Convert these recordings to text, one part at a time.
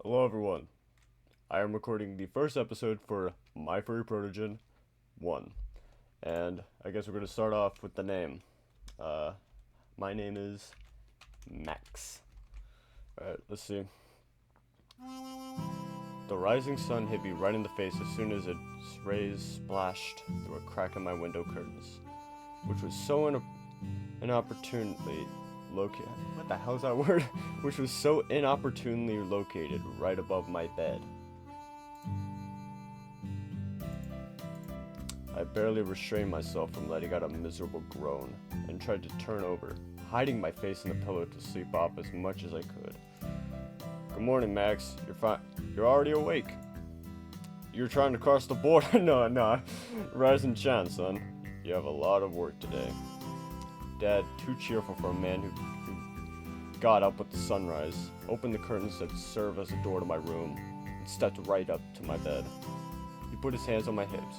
Hello everyone, I am recording the first episode for My Furry Protogen 1. And I guess we're going to start off with the name. Uh, my name is Max. Alright, let's see. The rising sun hit me right in the face as soon as its rays splashed through a crack in my window curtains, which was so inopportunely located. What the hell is that word? Which was so inopportunely located right above my bed. I barely restrained myself from letting out a miserable groan and tried to turn over, hiding my face in the pillow to sleep off as much as I could. Good morning, Max. You're fine. You're already awake. You're trying to cross the border? No. Rise and shine, son. You have a lot of work today. Dad, too cheerful for a man who got up with the sunrise, opened the curtains that serve as a door to my room, and stepped right up to my bed. He put his hands on my hips.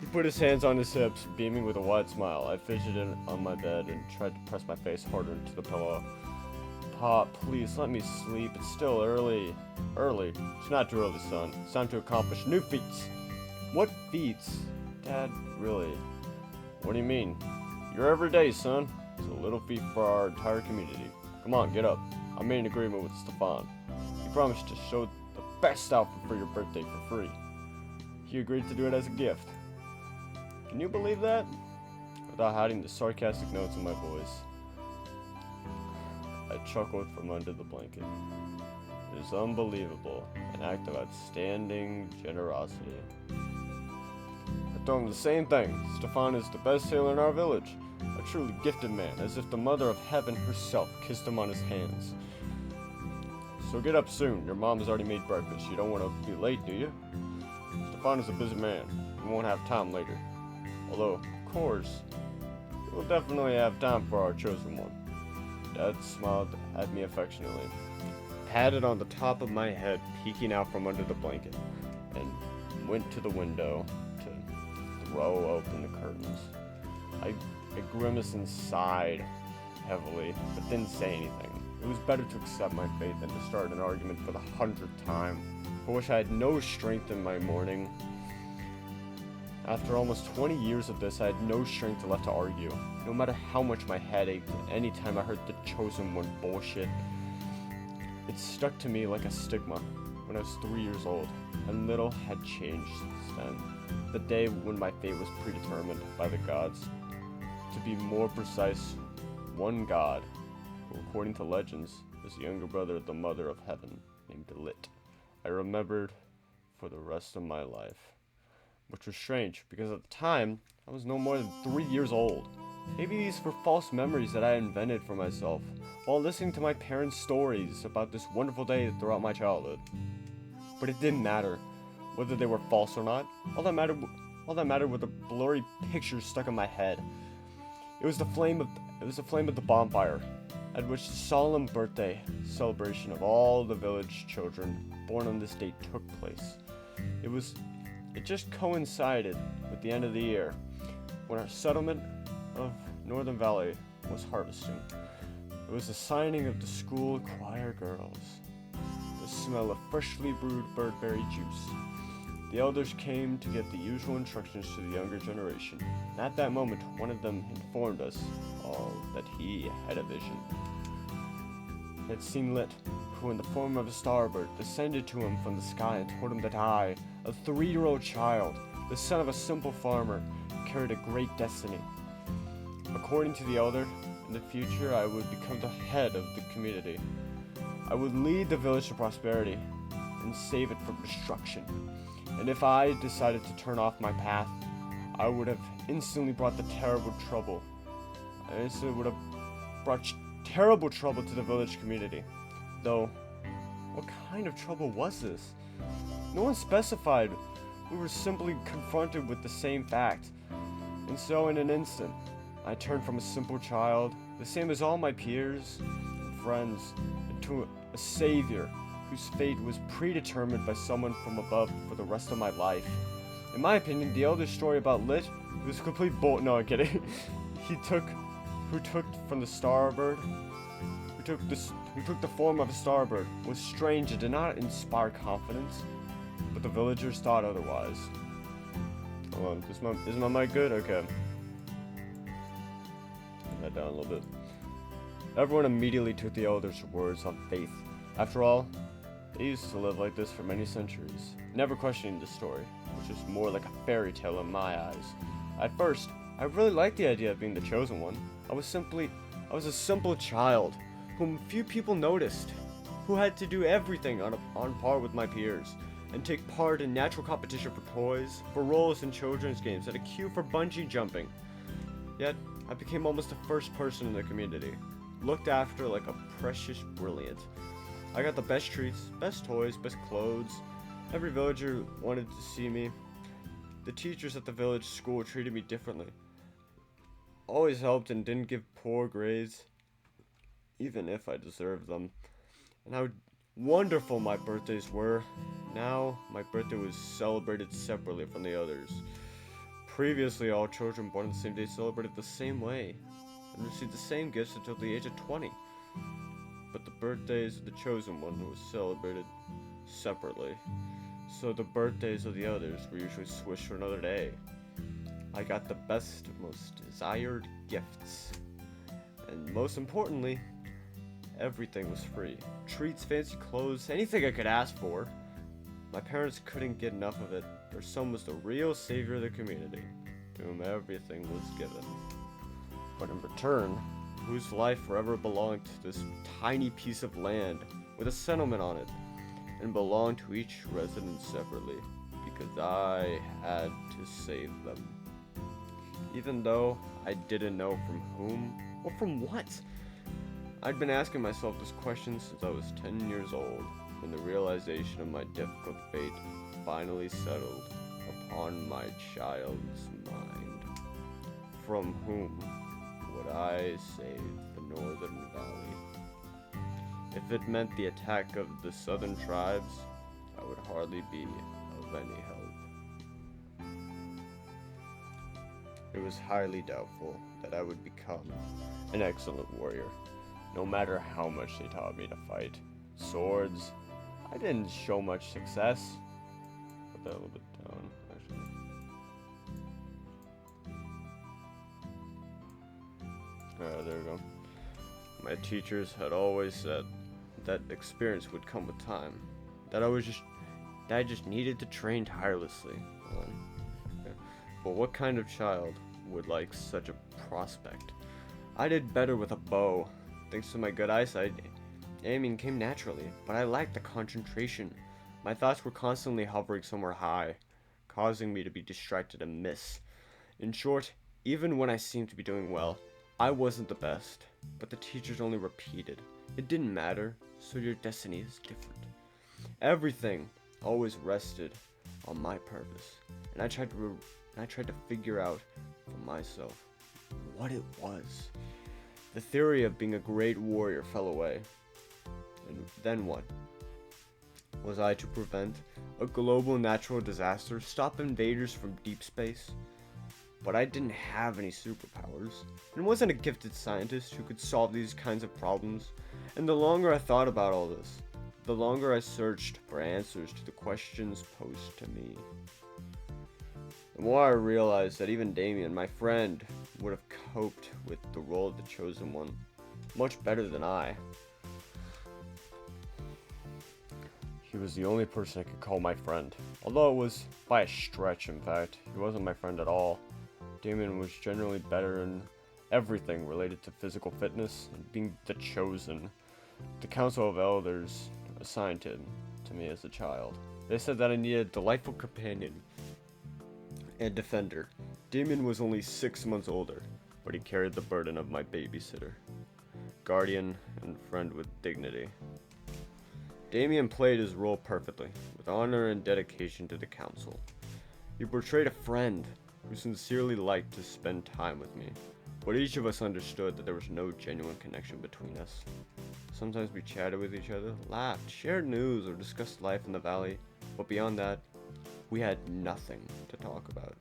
He put his hands on his hips, beaming with a wide smile. I fidgeted on my bed and tried to press my face harder into the pillow. Pop, please let me sleep. It's still early. Early? It's not too early, son. It's time to accomplish new feats. What feats? Dad, really? What do you mean? Your everyday, son. It's a little feat for our entire community. Come on, get up. I made an agreement with Stefan. He promised to show the best outfit for your birthday for free. He agreed to do it as a gift. Can you believe that? Without hiding the sarcastic notes in my voice, I chuckled from under the blanket. It is unbelievable, an act of outstanding generosity. I told him the same thing. Stefan is the best sailor in our village. A truly gifted man, as if the mother of heaven herself kissed him on his hands. So get up soon. Your mom has already made breakfast. You don't want to be late, do you? Stefan is a busy man. He won't have time later. Although, of course, he will definitely have time for our chosen one. Dad smiled at me affectionately, patted on the top of my head, peeking out from under the blanket, and went to the window to throw open the curtains. I grimaced and sighed heavily, but didn't say anything. It was better to accept my fate than to start an argument for the 100th time, for which I had no strength in my morning. After almost 20 years of this, I had no strength left to argue, no matter how much my head ached any time I heard the chosen one bullshit. It stuck to me like a stigma when I was 3 years old, and little had changed since then. The day when my fate was predetermined by the gods. To be more precise, one god, who according to legends is the younger brother of the Mother of Heaven, named Lit. I remembered for the rest of my life. Which was strange, because at the time, I was no more than 3 years old. Maybe these were false memories that I invented for myself, while listening to my parents' stories about this wonderful day throughout my childhood. But it didn't matter, whether they were false or not. All that mattered were the blurry pictures stuck in my head. It was the flame of the bonfire, at which the solemn birthday celebration of all the village children born on this date took place. It just coincided with the end of the year, when our settlement of Northern Valley was harvesting. It was the signing of the school choir girls. The smell of freshly brewed birdberry juice. The elders came to give the usual instructions to the younger generation, and at that moment one of them informed us all that he had a vision. He had seen Lit, who in the form of a starbird descended to him from the sky and told him that I, a 3-year-old child, the son of a simple farmer, carried a great destiny. According to the elder, in the future I would become the head of the community. I would lead the village to prosperity and save it from destruction. And if I decided to turn off my path, I would have instantly brought terrible trouble to the village community. Though, what kind of trouble was this? No one specified. We were simply confronted with the same fact. And so in an instant, I turned from a simple child, the same as all my peers and friends, into a savior whose fate was predetermined by someone from above for the rest of my life. In my opinion, the elder story about Lit was complete bull. No, I'm kidding. Who took from the starbird, who took the form of a starbird, was strange and did not inspire confidence, but the villagers thought otherwise. Hold on, is my mic good? Okay. Turn that down a little bit. Everyone immediately took the elders' words on faith. After all, they used to live like this for many centuries, never questioning the story, which was more like a fairy tale in my eyes. At first, I really liked the idea of being the chosen one. I was a simple child, whom few people noticed, who had to do everything on par with my peers, and take part in natural competition for toys, for roles in children's games, at a queue for bungee jumping. Yet, I became almost the first person in the community, looked after like a precious brilliant. I got the best treats, best toys, best clothes. Every villager wanted to see me. The teachers at the village school treated me differently. Always helped and didn't give poor grades, even if I deserved them. And how wonderful my birthdays were. Now, my birthday was celebrated separately from the others. Previously, all children born on the same day celebrated the same way and received the same gifts until the age of 20. But the birthdays of the chosen one was celebrated separately, so the birthdays of the others were usually switched for another day. I got the best, most desired gifts, and most importantly, everything was free. Treats, fancy clothes, anything I could ask for. My parents couldn't get enough of it. Their son was the real savior of the community, to whom everything was given. But in return, whose life forever belonged to this tiny piece of land with a settlement on it, and belonged to each resident separately, because I had to save them. Even though I didn't know from whom or from what. I'd been asking myself this question since I was 10 years old, when the realization of my difficult fate finally settled upon my child's mind. From whom would I save the Northern Valley? If it meant the attack of the southern tribes, I would hardly be of any help. It was highly doubtful that I would become an excellent warrior, no matter how much they taught me to fight. Swords, I didn't show much success. Put that a little bit down, actually. Alright, there we go. My teachers had always said that experience would come with time. That I just needed to train tirelessly. But what kind of child would like such a prospect? I did better with a bow. Thanks to my good eyesight, aiming came naturally, but I lacked the concentration. My thoughts were constantly hovering somewhere high, causing me to be distracted and miss. In short, even when I seemed to be doing well, I wasn't the best, but the teachers only repeated. It didn't matter, so your destiny is different. Everything always rested on my purpose, and I tried to figure out for myself what it was. The theory of being a great warrior fell away. And then what? Was I to prevent a global natural disaster, stop invaders from deep space? But I didn't have any superpowers, and wasn't a gifted scientist who could solve these kinds of problems. And the longer I thought about all this, the longer I searched for answers to the questions posed to me. The more I realized that even Damien, my friend, would have coped with the role of the chosen one much better than I. He was the only person I could call my friend, although it was by a stretch. In fact, he wasn't my friend at all. Damien was generally better in everything related to physical fitness and being the chosen. The Council of Elders assigned him to me as a child. They said that I needed a delightful companion and defender. Damien was only 6 months older, but he carried the burden of my babysitter, guardian, and friend with dignity. Damien played his role perfectly, with honor and dedication to the council. He portrayed a friend who sincerely liked to spend time with me, but each of us understood that there was no genuine connection between us. Sometimes we chatted with each other, laughed, shared news, or discussed life in the valley, but beyond that, we had nothing to talk about.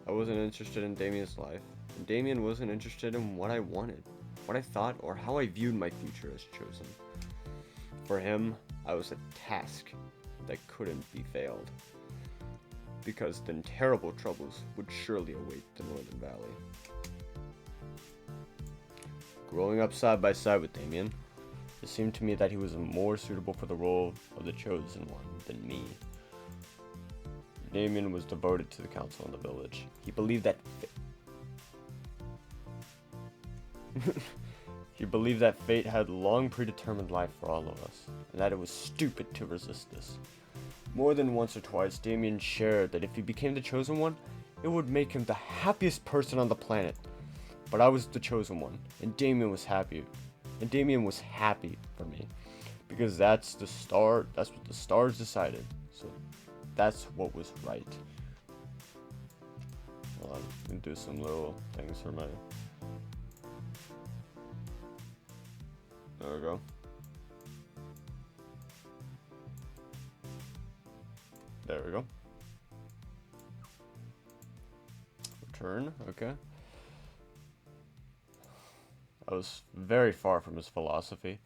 I wasn't interested in Damien's life, and Damien wasn't interested in what I wanted. what I thought or how I viewed my future as chosen. For him, I was a task that couldn't be failed, because then terrible troubles would surely await the Northern Valley. Growing up side by side with Damien, it seemed to me that he was more suitable for the role of the chosen one than me. Damien was devoted to the council in the village. He believed that fate had long predetermined life for all of us, and that it was stupid to resist this. More than once or twice, Damien shared that if he became the chosen one, it would make him the happiest person on the planet. But I was the chosen one, and Damien was happy. And Damien was happy for me, because that's what the stars decided. So that's what was right. Hold on, let me do some little things for my... There we go. There we go. Return, okay. I was very far from his philosophy,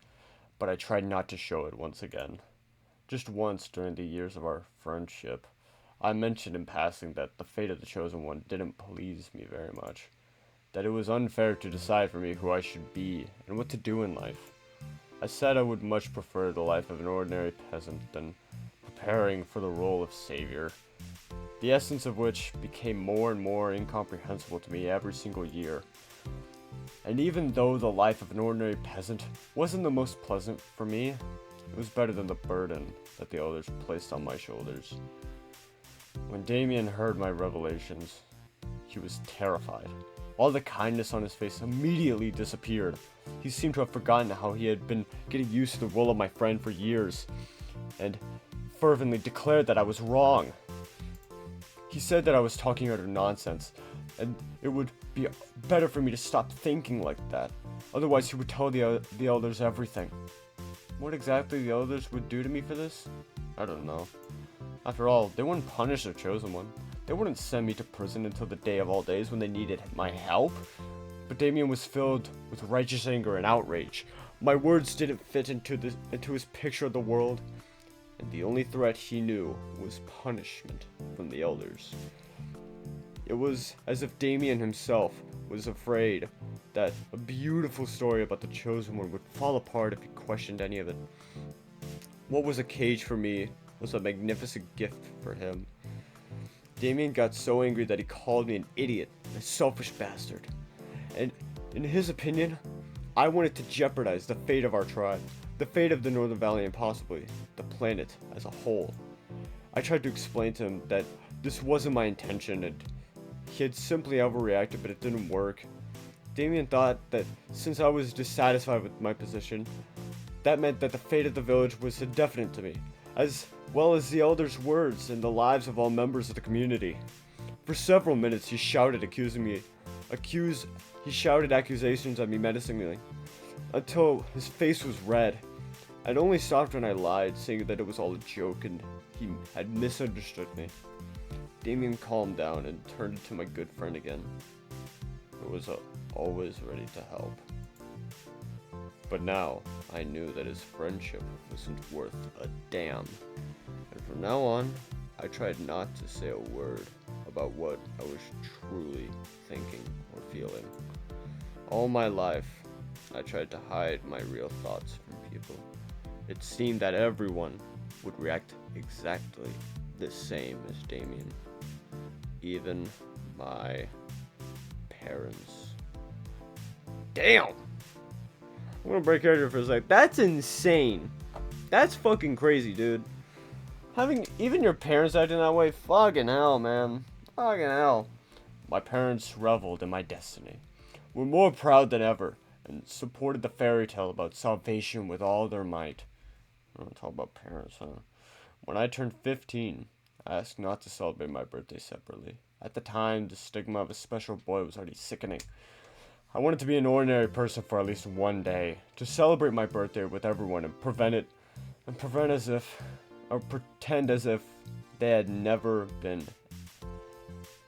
but I tried not to show it once again. Just once during the years of our friendship, I mentioned in passing that the fate of the chosen one didn't please me very much. That it was unfair to decide for me who I should be and what to do in life. I said I would much prefer the life of an ordinary peasant than preparing for the role of savior, the essence of which became more and more incomprehensible to me every single year. And even though the life of an ordinary peasant wasn't the most pleasant for me, it was better than the burden that the elders placed on my shoulders. When Damien heard my revelations, he was terrified. All the kindness on his face immediately disappeared. He seemed to have forgotten how he had been getting used to the role of my friend for years, and fervently declared that I was wrong. He said that I was talking utter nonsense, and it would be better for me to stop thinking like that. Otherwise, he would tell the elders everything. What exactly the elders would do to me for this? I don't know. After all, they wouldn't punish their chosen one. They wouldn't send me to prison until the day of all days when they needed my help. But Damien was filled with righteous anger and outrage. My words didn't fit into his picture of the world, and the only threat he knew was punishment from the elders. It was as if Damien himself was afraid that a beautiful story about the chosen one would fall apart if he questioned any of it. What was a cage for me was a magnificent gift for him. Damien got so angry that he called me an idiot, a selfish bastard. And in his opinion, I wanted to jeopardize the fate of our tribe, the fate of the Northern Valley, and possibly the planet as a whole. I tried to explain to him that this wasn't my intention, and he had simply overreacted, but it didn't work. Damien thought that since I was dissatisfied with my position, that meant that the fate of the village was indefinite to me, as well as the elders' words and the lives of all members of the community. For several minutes he shouted accusations at me menacingly, until his face was red, and only stopped when I lied, saying that it was all a joke and he had misunderstood me. Damien calmed down and turned to my good friend again, who was always ready to help. But now, I knew that his friendship wasn't worth a damn, and from now on, I tried not to say a word about what I was truly thinking or feeling. All my life, I tried to hide my real thoughts from people. It seemed that everyone would react exactly the same as Damien. Even my parents. Damn! I'm gonna break out here for a sec. That's insane. That's fucking crazy, dude. Having even your parents acting that way, fucking hell, man. Fucking hell. My parents reveled in my destiny, were more proud than ever, and supported the fairy tale about salvation with all their might. I don't talk about parents, huh? When I turned 15, I asked not to celebrate my birthday separately. At the time, the stigma of a special boy was already sickening. I wanted to be an ordinary person for at least one day, to celebrate my birthday with everyone and pretend as if they had never been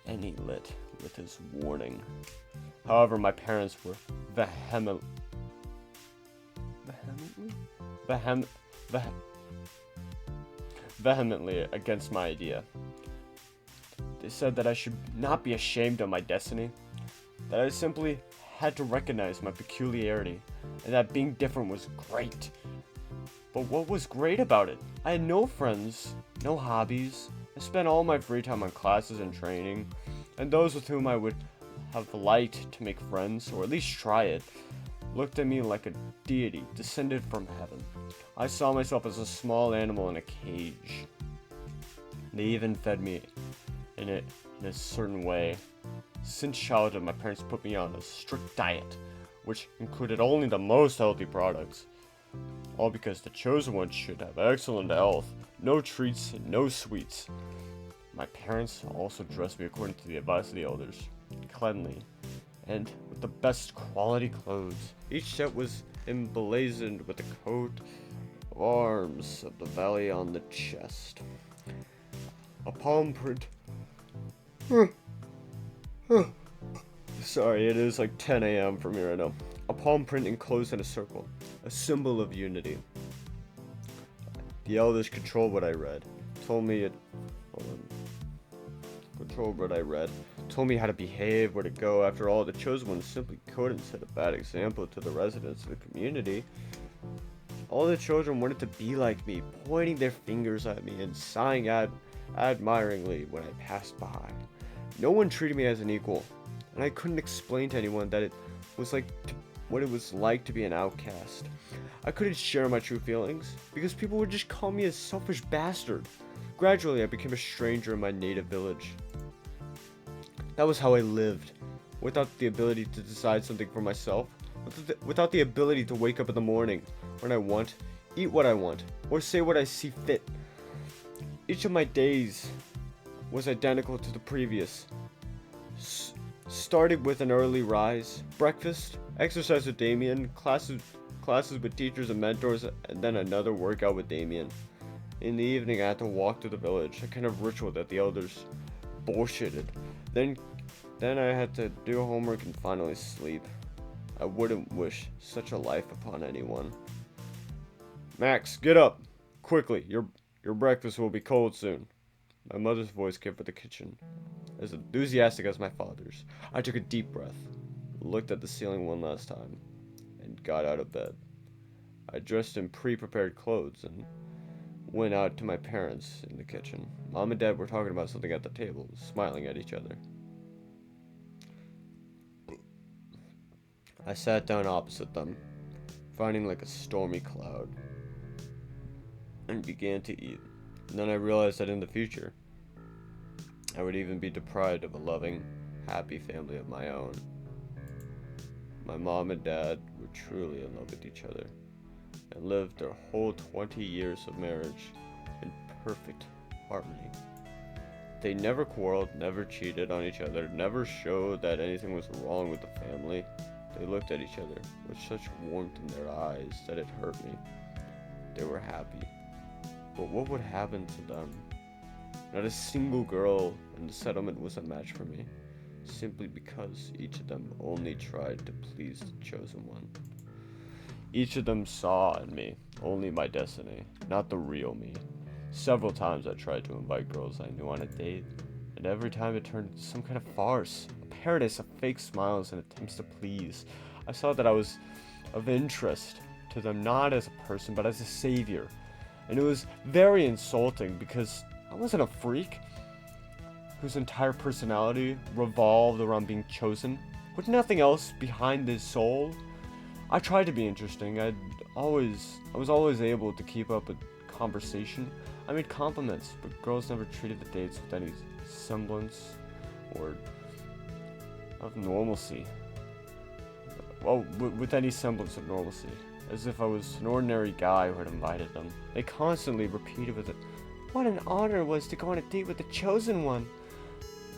any lit with his warning. However, my parents were vehem- vehe- vehemently against my idea. They said that I should not be ashamed of my destiny, that I simply had to recognize my peculiarity, and that being different was great. But what was great about it? I had no friends, no hobbies. I spent all my free time on classes and training, and those with whom I would have liked to make friends, or at least try it, looked at me like a deity descended from heaven. I saw myself as a small animal in a cage. They even fed me in a certain way. Since childhood, my parents put me on a strict diet, which included only the most healthy products. All because the chosen one should have excellent health, no treats, and no sweets. My parents also dressed me according to the advice of the elders, cleanly, and with the best quality clothes. Each set was emblazoned with a coat of arms of the valley on the chest. A palm print. Sorry, it is like 10 a.m. for me right now. A palm print enclosed in a circle, a symbol of unity. The elders controlled what I read, told me how to behave, where to go. After all, the chosen one simply couldn't set a bad example to the residents of the community. All the children wanted to be like me, pointing their fingers at me and sighing admiringly when I passed by. No one treated me as an equal, and I couldn't explain to anyone that it was what it was like to be an outcast. I couldn't share my true feelings because people would just call me a selfish bastard. Gradually, I became a stranger in my native village. That was how I lived, without the ability to decide something for myself, without the ability to wake up in the morning when I want, eat what I want, or say what I see fit. Each of my days was identical to the previous. Started with an early rise, breakfast, exercise with Damien, classes with teachers and mentors, and then another workout with Damien. In the evening, I had to walk through the village, a kind of ritual that the elders bullshitted. Then I had to do homework and finally sleep. I wouldn't wish such a life upon anyone. Max, get up! Quickly, your breakfast will be cold soon. My mother's voice came from the kitchen, as enthusiastic as my father's. I took a deep breath, looked at the ceiling one last time, and got out of bed. I dressed in pre-prepared clothes and went out to my parents in the kitchen. Mom and Dad were talking about something at the table, smiling at each other. I sat down opposite them, frowning like a stormy cloud, and began to eat. And then I realized that in the future, I would even be deprived of a loving, happy family of my own. My mom and dad were truly in love with each other, and lived their whole 20 years of marriage in perfect harmony. They never quarreled, never cheated on each other, never showed that anything was wrong with the family. They looked at each other with such warmth in their eyes that it hurt me. They were happy. But what would happen to them? Not a single girl in the settlement was a match for me, simply because each of them only tried to please the chosen one. Each of them saw in me only my destiny, not the real me. Several times I tried to invite girls I knew on a date, and every time it turned into some kind of farce, a paradise of fake smiles and attempts to please. I saw that I was of interest to them not as a person, but as a savior. And it was very insulting because I wasn't a freak whose entire personality revolved around being chosen, with nothing else behind his soul. I tried to be interesting. I was always able to keep up a conversation. I made compliments, but girls never treated the dates with any semblance or of normalcy. Well, with any semblance of normalcy. As if I was an ordinary guy who had invited them. They constantly repeated with it, "What an honor it was to go on a date with the chosen one."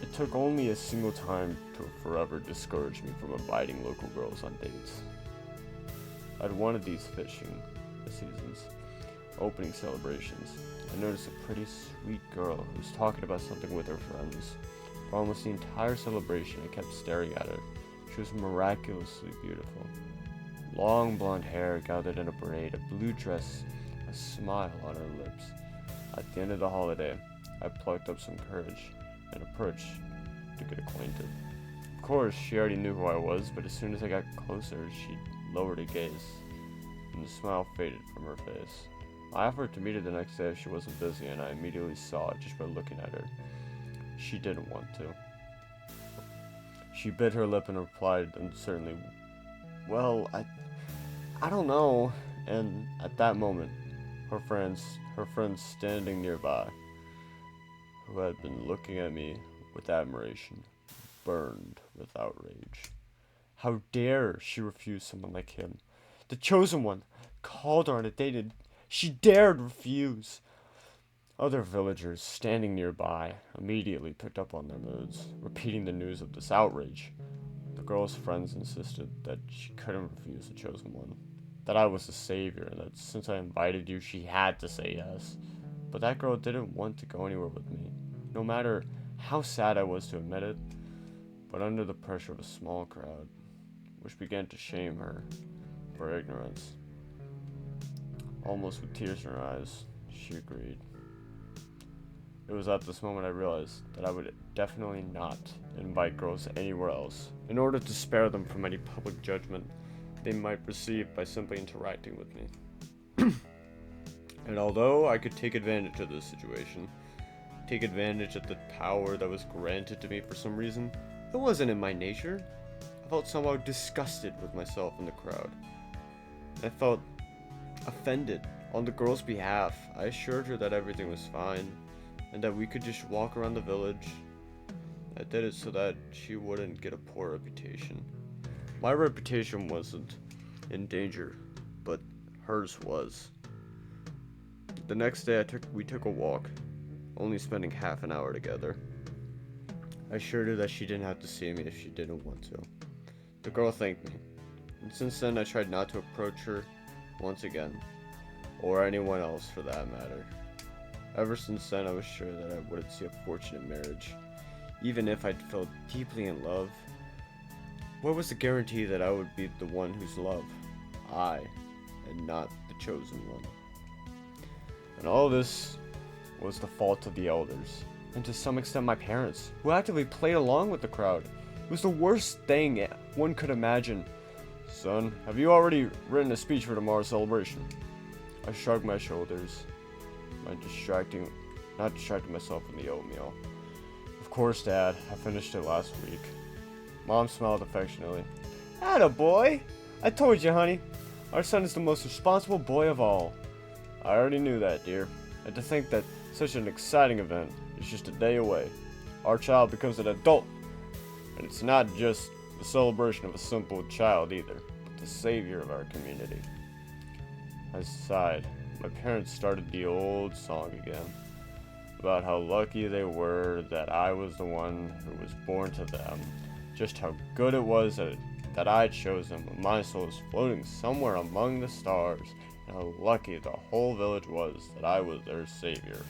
It took only a single time to forever discourage me from inviting local girls on dates. At one of these fishing seasons, opening celebrations, I noticed a pretty sweet girl who was talking about something with her friends. For almost the entire celebration, I kept staring at her, She was miraculously beautiful. Long blonde hair gathered in a braid, a blue dress, a smile on her lips. At the end of the holiday, I plucked up some courage and approached to get acquainted. Of course, she already knew who I was, but as soon as I got closer, she lowered her gaze, and the smile faded from her face. I offered to meet her the next day if she wasn't busy, and I immediately saw it just by looking at her. She didn't want to. She bit her lip and replied uncertainly, "Well, I don't know." And at that moment, her friends standing nearby, who had been looking at me with admiration, burned with outrage. How dare she refuse someone like him? The chosen one called her on a date and she dared refuse. Other villagers standing nearby immediately picked up on their moods, repeating the news of this outrage. The girl's friends insisted that she couldn't refuse the chosen one, that I was the savior, and that since I invited you, she had to say yes. But that girl didn't want to go anywhere with me, no matter how sad I was to admit it. But under the pressure of a small crowd, which began to shame her for ignorance, almost with tears in her eyes, she agreed. It was at this moment I realized that I would definitely not invite girls anywhere else, in order to spare them from any public judgment they might receive by simply interacting with me. And although I could take advantage of this situation, take advantage of the power that was granted to me for some reason, it wasn't in my nature. I felt somehow disgusted with myself in the crowd. I felt offended on the girl's behalf. I assured her that everything was fine, and that we could just walk around the village. I did it so that she wouldn't get a poor reputation. My reputation wasn't in danger, but hers was. The next day we took a walk, only spending half an hour together. I assured her that she didn't have to see me if she didn't want to. The girl thanked me, and since then I tried not to approach her once again, or anyone else for that matter. Ever since then I was sure that I wouldn't see a fortunate marriage, even if I felt deeply in love. What was the guarantee that I would be the one whose love I, and not the chosen one? And all this was the fault of the elders, and to some extent my parents, who actively played along with the crowd. It was the worst thing one could imagine. "Son, have you already written a speech for tomorrow's celebration?" I shrugged my shoulders, not distracting myself from the oatmeal. "Of course, Dad, I finished it last week." Mom smiled affectionately. "Atta boy! I told you, honey. Our son is the most responsible boy of all." "I already knew that, dear. And to think that such an exciting event is just a day away. Our child becomes an adult. And it's not just the celebration of a simple child either, but the savior of our community." I sighed. My parents started the old song again, about how lucky they were that I was the one who was born to them, just how good it was that I chose them when my soul was floating somewhere among the stars, and how lucky the whole village was that I was their savior.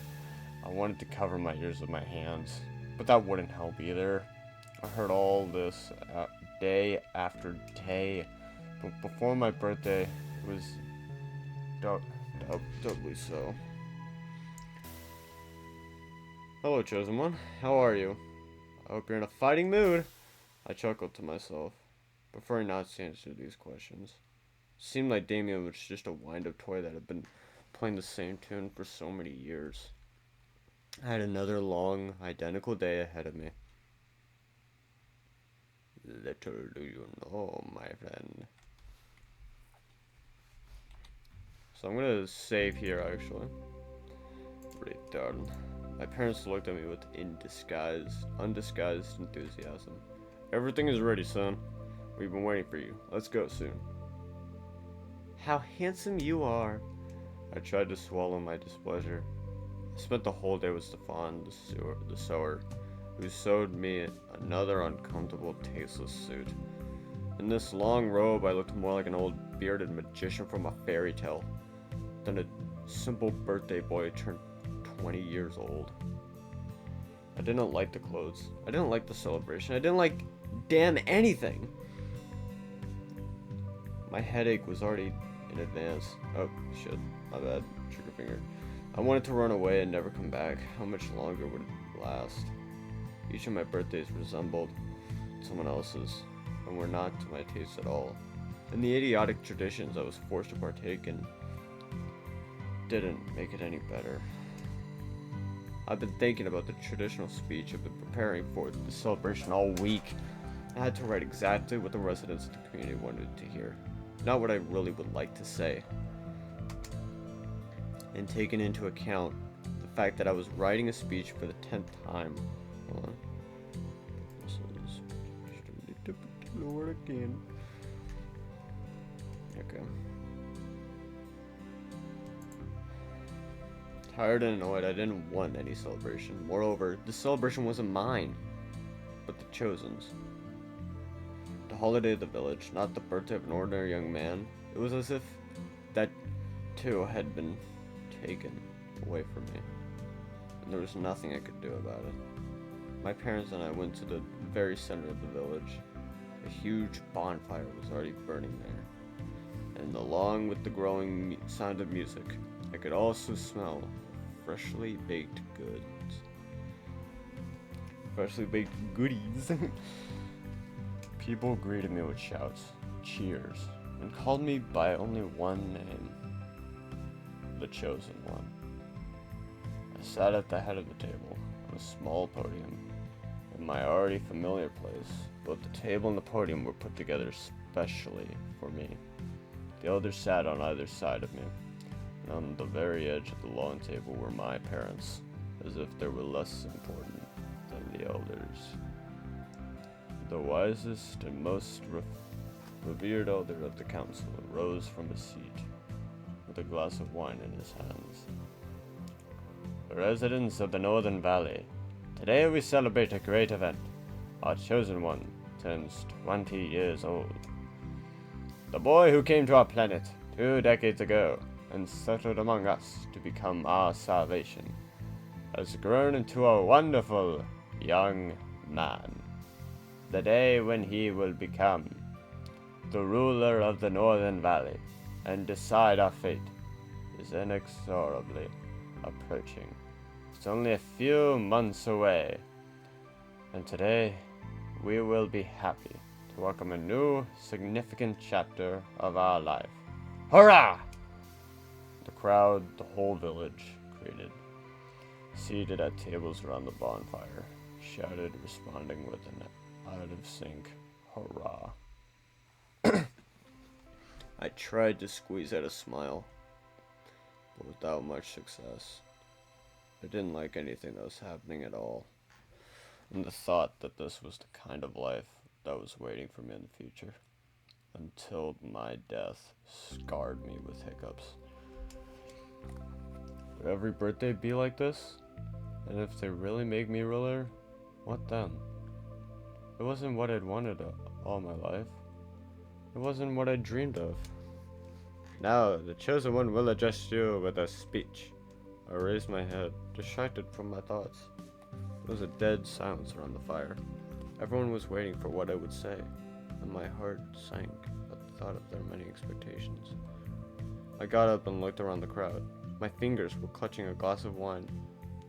I wanted to cover my ears with my hands, but that wouldn't help either. I heard all this day after day, but before my birthday, it was doubly so. "Hello, chosen one. How are you? I hope you're in a fighting mood." I chuckled to myself, preferring not to answer these questions. It seemed like Damien was just a wind-up toy that had been playing the same tune for so many years. I had another long, identical day ahead of me. Little do you know, my friend. So I'm gonna save here, actually. Retard. My parents looked at me with undisguised enthusiasm. "Everything is ready, son. We've been waiting for you. Let's go soon." "How handsome you are." I tried to swallow my displeasure. I spent the whole day with Stefan, the sewer, who sewed me another uncomfortable, tasteless suit. In this long robe, I looked more like an old bearded magician from a fairy tale than a simple birthday boy turned 20 years old. I didn't like the clothes. I didn't like the celebration. I didn't like damn anything. My headache was already in advance. Oh, shit. My bad. Trigger finger. I wanted to run away and never come back. How much longer would it last? Each of my birthdays resembled someone else's, and were not to my taste at all. And the idiotic traditions I was forced to partake in didn't make it any better. I've been thinking about the traditional speech I've been preparing for the celebration all week. I had to write exactly what the residents of the community wanted to hear, not what I really would like to say. And taking into account the fact that I was writing a speech for the 10th time. Hold on. This is lower again. Okay. Tired and annoyed, I didn't want any celebration. Moreover, the celebration wasn't mine, but the Chosen's. The holiday of the village, not the birthday of an ordinary young man. It was as if that too had been taken away from me, and there was nothing I could do about it. My parents and I went to the very center of the village. A huge bonfire was already burning there, and along with the growing sound of music, I could also smell freshly baked goods. Freshly baked goodies. People greeted me with shouts, cheers, and called me by only one name. The Chosen One. I sat at the head of the table, on a small podium, in my already familiar place. Both the table and the podium were put together specially for me. The elders sat on either side of me, and on the very edge of the long table were my parents, as if they were less important than the elders. The wisest and most revered elder of the council rose from his seat, with a glass of wine in his hands. Residents of the Northern Valley, today we celebrate a great event. Our Chosen One turns 20 years old. The boy who came to our planet 2 decades ago and settled among us to become our salvation has grown into a wonderful young man. The day when he will become the ruler of the Northern Valley and decide our fate is inexorably approaching. It's only a few months away, and today we will be happy to welcome a new, significant chapter of our life. Hurrah! The crowd, the whole village, greeted, seated at tables around the bonfire, shouted, responding with an out-of-sync hurrah. I tried to squeeze out a smile, but without much success. I didn't like anything that was happening at all, and the thought that this was the kind of life that was waiting for me in the future, until my death scarred me with hiccups. Would every birthday be like this? And if they really make me ruler, what then? It wasn't what I'd wanted all my life. It wasn't what I dreamed of. Now, the Chosen One will address you with a speech. I raised my head, distracted from my thoughts. There was a dead silence around the fire. Everyone was waiting for what I would say, and my heart sank at the thought of their many expectations. I got up and looked around the crowd. My fingers were clutching a glass of wine.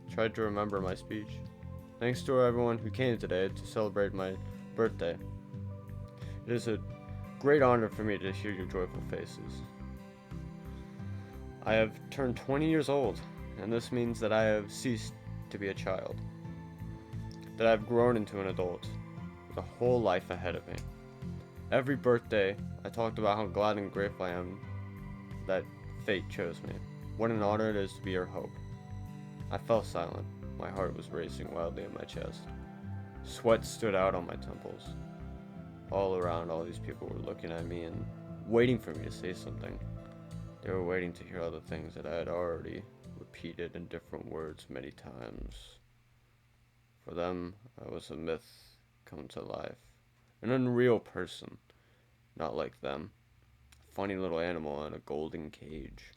I tried to remember my speech. Thanks to everyone who came today to celebrate my birthday. It is a great honor for me to hear your joyful faces. I have turned 20 years old, and this means that I have ceased to be a child. That I have grown into an adult, with a whole life ahead of me. Every birthday, I talked about how glad and grateful I am that fate chose me. What an honor it is to be your hope. I fell silent. My heart was racing wildly in my chest. Sweat stood out on my temples. All around, all these people were looking at me and waiting for me to say something. They were waiting to hear all the things that I had already repeated in different words many times. For them, I was a myth come to life. An unreal person, not like them. A funny little animal in a golden cage.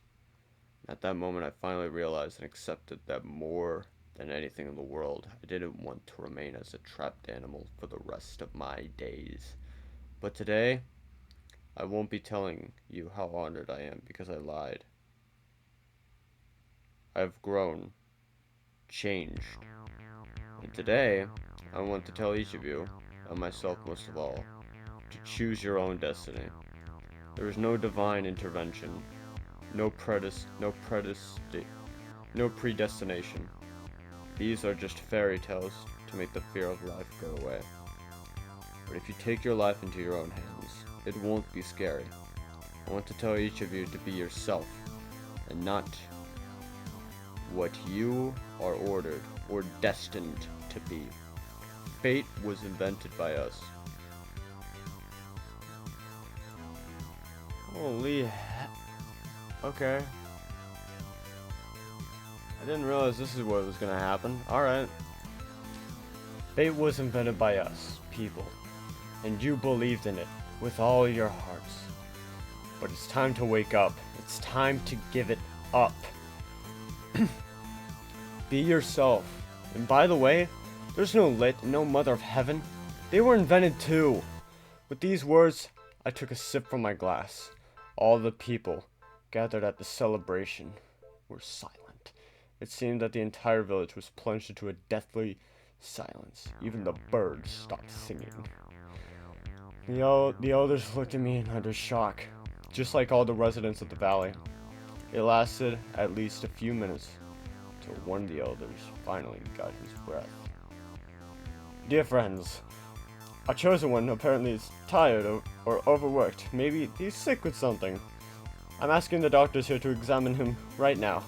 At that moment, I finally realized and accepted that more than anything in the world, I didn't want to remain as a trapped animal for the rest of my days. But today, I won't be telling you how honored I am because I lied. I have grown, changed, and today I want to tell each of you, and myself most of all, to choose your own destiny. There is no divine intervention, no predestination. These are just fairy tales to make the fear of life go away. But if you take your life into your own hands, it won't be scary. I want to tell each of you to be yourself, and not what you are ordered or destined to be. Fate was invented by us. Holy okay. I didn't realize this is what was gonna happen. Alright. Fate was invented by us, people. And you believed in it with all your hearts. But it's time to wake up. It's time to give it up. Be yourself. And by the way, there's no mother of heaven. They were invented too. With these words, I took a sip from my glass. All the people gathered at the celebration were silent. It seemed that the entire village was plunged into a deathly silence. Even the birds stopped singing. The elders looked at me in utter shock, just like all the residents of the valley. It lasted at least a few minutes, until one of the elders finally got his breath. Dear friends, our chosen one apparently is tired or overworked. Maybe he's sick with something. I'm asking the doctors here to examine him right now.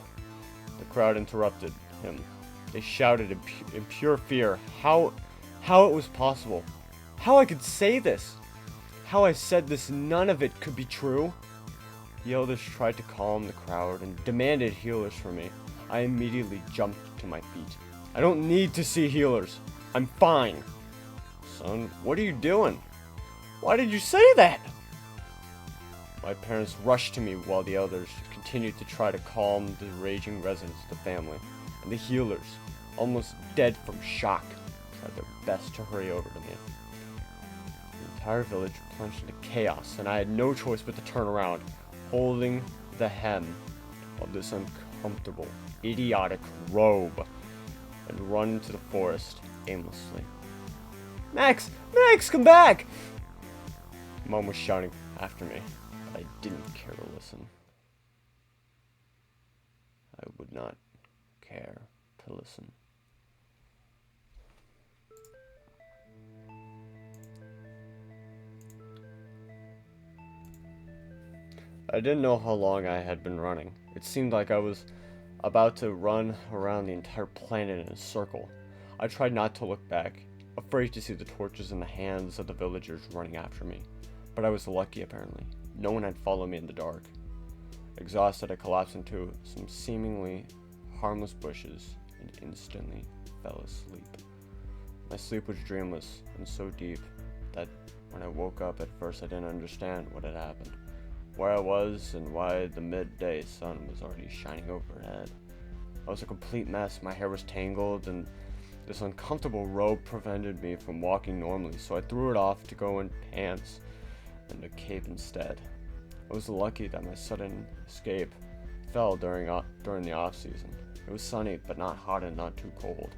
The crowd interrupted him. They shouted in pure fear how it was possible. How I could say this. How I said this, none of it could be true. The elders tried to calm the crowd and demanded healers from me. I immediately jumped to my feet. I don't need to see healers. I'm fine. Son, what are you doing? Why did you say that? My parents rushed to me while the elders continued to try to calm the raging residents of the family. And the healers, almost dead from shock, tried their best to hurry over to me. The entire village plunged into chaos, and I had no choice but to turn around, holding the hem of this uncomfortable, idiotic robe, and run into the forest aimlessly. Max! Max, come back! Mom was shouting after me, but I didn't care to listen. I would not care to listen. I didn't know how long I had been running. It seemed like I was about to run around the entire planet in a circle. I tried not to look back, afraid to see the torches in the hands of the villagers running after me. But I was lucky, apparently. No one had followed me in the dark. Exhausted, I collapsed into some seemingly harmless bushes and instantly fell asleep. My sleep was dreamless and so deep that when I woke up at first I didn't understand what had happened, where I was, and why the midday sun was already shining overhead. I was a complete mess. My hair was tangled, and this uncomfortable robe prevented me from walking normally, so I threw it off to go in pants and a cape instead. I was lucky that my sudden escape fell during the off-season. It was sunny, but not hot and not too cold,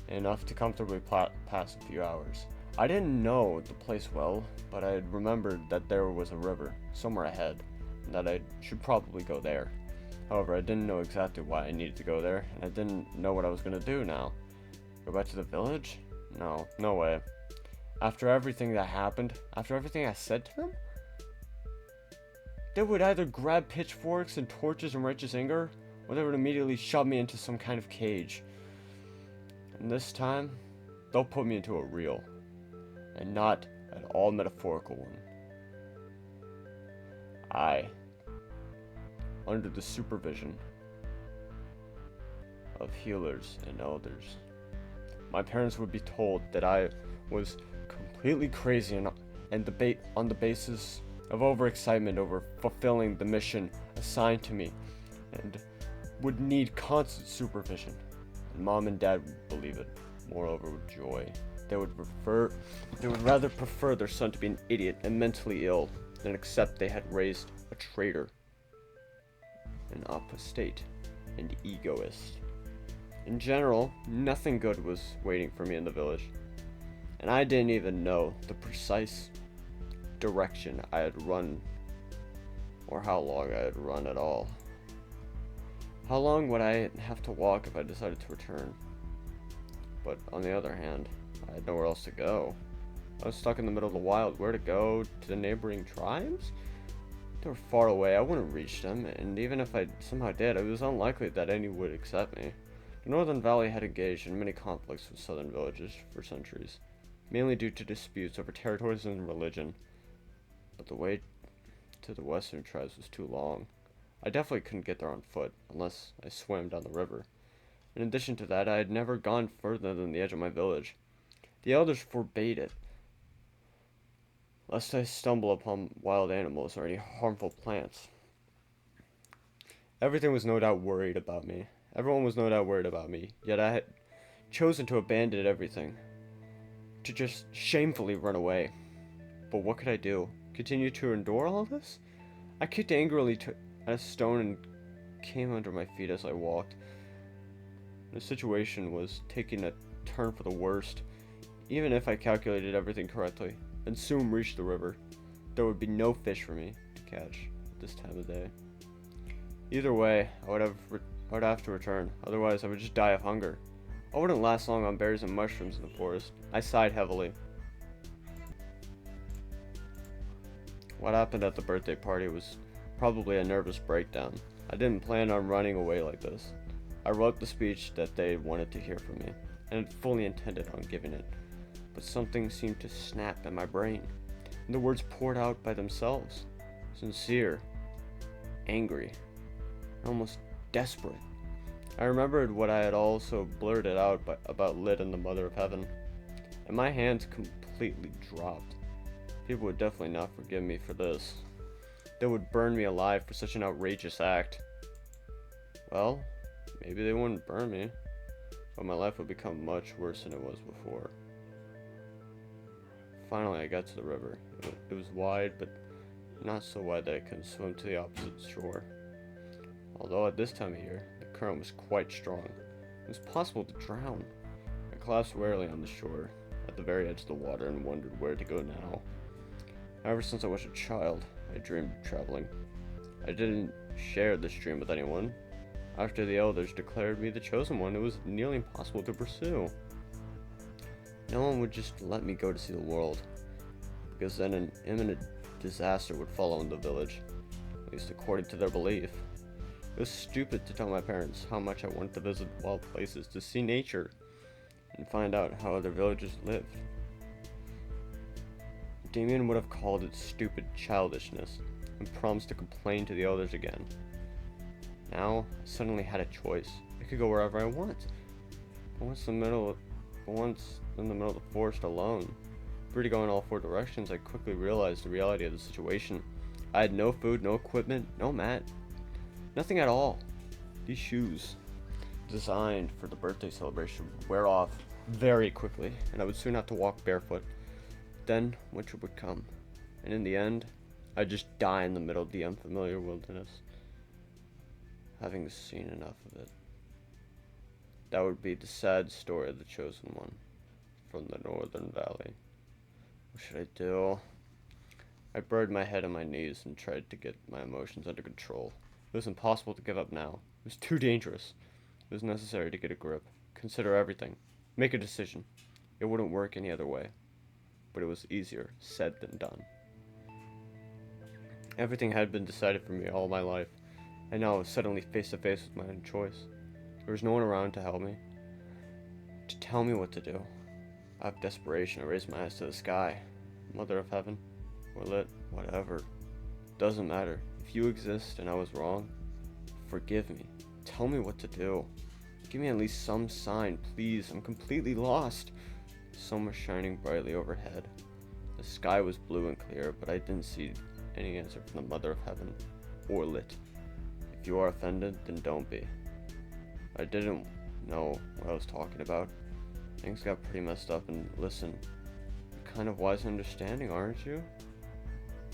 enough to comfortably pass a few hours. I didn't know the place well, but I had remembered that there was a river somewhere ahead, and that I should probably go there. However, I didn't know exactly why I needed to go there, and I didn't know what I was going to do now. Go back to the village? No way. After everything that happened, after everything I said to them, they would either grab pitchforks and torches in righteous anger, or they would immediately shove me into some kind of cage. And this time, they'll put me into a real, and not an all metaphorical one. Under the supervision of healers and elders. My parents would be told that I was completely crazy and debate on the basis of overexcitement over fulfilling the mission assigned to me, and would need constant supervision. And Mom and Dad would believe it, moreover with joy. They would rather prefer their son to be an idiot and mentally ill than accept they had raised a traitor, an apostate, and egoist. In general, nothing good was waiting for me in the village, and I didn't even know the precise direction I had run, or how long I had run at all. How long would I have to walk if I decided to return? But on the other hand, I had nowhere else to go. I was stuck in the middle of the wild. Where to go? To the neighboring tribes? They were far away. I wouldn't reach them, and even if I somehow did, it was unlikely that any would accept me. The Northern Valley had engaged in many conflicts with southern villages for centuries, mainly due to disputes over territories and religion. But the way to the western tribes was too long. I definitely couldn't get there on foot, unless I swam down the river. In addition to that, I had never gone further than the edge of my village. The elders forbade it, lest I stumble upon wild animals or any harmful plants. Everything was no doubt worried about me. Everyone was no doubt worried about me, yet I had chosen to abandon everything, to just shamefully run away. But what could I do? Continue to endure all this? I kicked angrily at a stone and came under my feet as I walked. The situation was taking a turn for the worst. Even if I calculated everything correctly, and soon reached the river, there would be no fish for me to catch at this time of day. Either way, I would have to return, otherwise I would just die of hunger. I wouldn't last long on berries and mushrooms in the forest. I sighed heavily. What happened at the birthday party was probably a nervous breakdown. I didn't plan on running away like this. I wrote the speech that they wanted to hear from me, and had fully intended on giving it. But something seemed to snap in my brain, and the words poured out by themselves. Sincere, angry, almost desperate. I remembered what I had also blurted out about Lit and the Mother of Heaven, and my hands completely dropped. People would definitely not forgive me for this. They would burn me alive for such an outrageous act. Well, maybe they wouldn't burn me, but my life would become much worse than it was before. Finally, I got to the river. It was wide, but not so wide that I couldn't swim to the opposite shore. Although at this time of year, the current was quite strong. It was possible to drown. I collapsed warily on the shore, at the very edge of the water, and wondered where to go now. Ever since I was a child, I dreamed of traveling. I didn't share this dream with anyone. After the elders declared me the chosen one, it was nearly impossible to pursue. No one would just let me go to see the world, because then an imminent disaster would follow in the village, at least according to their belief. It was stupid to tell my parents how much I wanted to visit wild places, to see nature, and find out how other villagers lived. Damien would have called it stupid childishness, and promised to complain to the elders again. Now, I suddenly had a choice. I could go wherever I want. But once in the middle of the forest alone, free to go in all four directions, I quickly realized the reality of the situation. I had no food, no equipment, no mat, nothing at all. These shoes, designed for the birthday celebration, would wear off very quickly, and I would soon have to walk barefoot. Then winter would come, and in the end, I'd just die in the middle of the unfamiliar wilderness, having seen enough of it. That would be the sad story of the chosen one from the Northern Valley. What should I do? I buried my head on my knees and tried to get my emotions under control. It was impossible to give up now. It was too dangerous. It was necessary to get a grip, consider everything, make a decision. It wouldn't work any other way, but it was easier said than done. Everything had been decided for me all my life, and now I was suddenly face to face with my own choice. There was no one around to help me, to tell me what to do. Out of desperation, I raised my eyes to the sky. Mother of Heaven, or Lit, whatever. Doesn't matter. If you exist and I was wrong, forgive me. Tell me what to do. Give me at least some sign, please. I'm completely lost. The sun was shining brightly overhead. The sky was blue and clear, but I didn't see any answer from the Mother of Heaven, or Lit. If you are offended, then don't be. I didn't know what I was talking about. Things got pretty messed up, and listen, you're kind of wise and understanding, aren't you?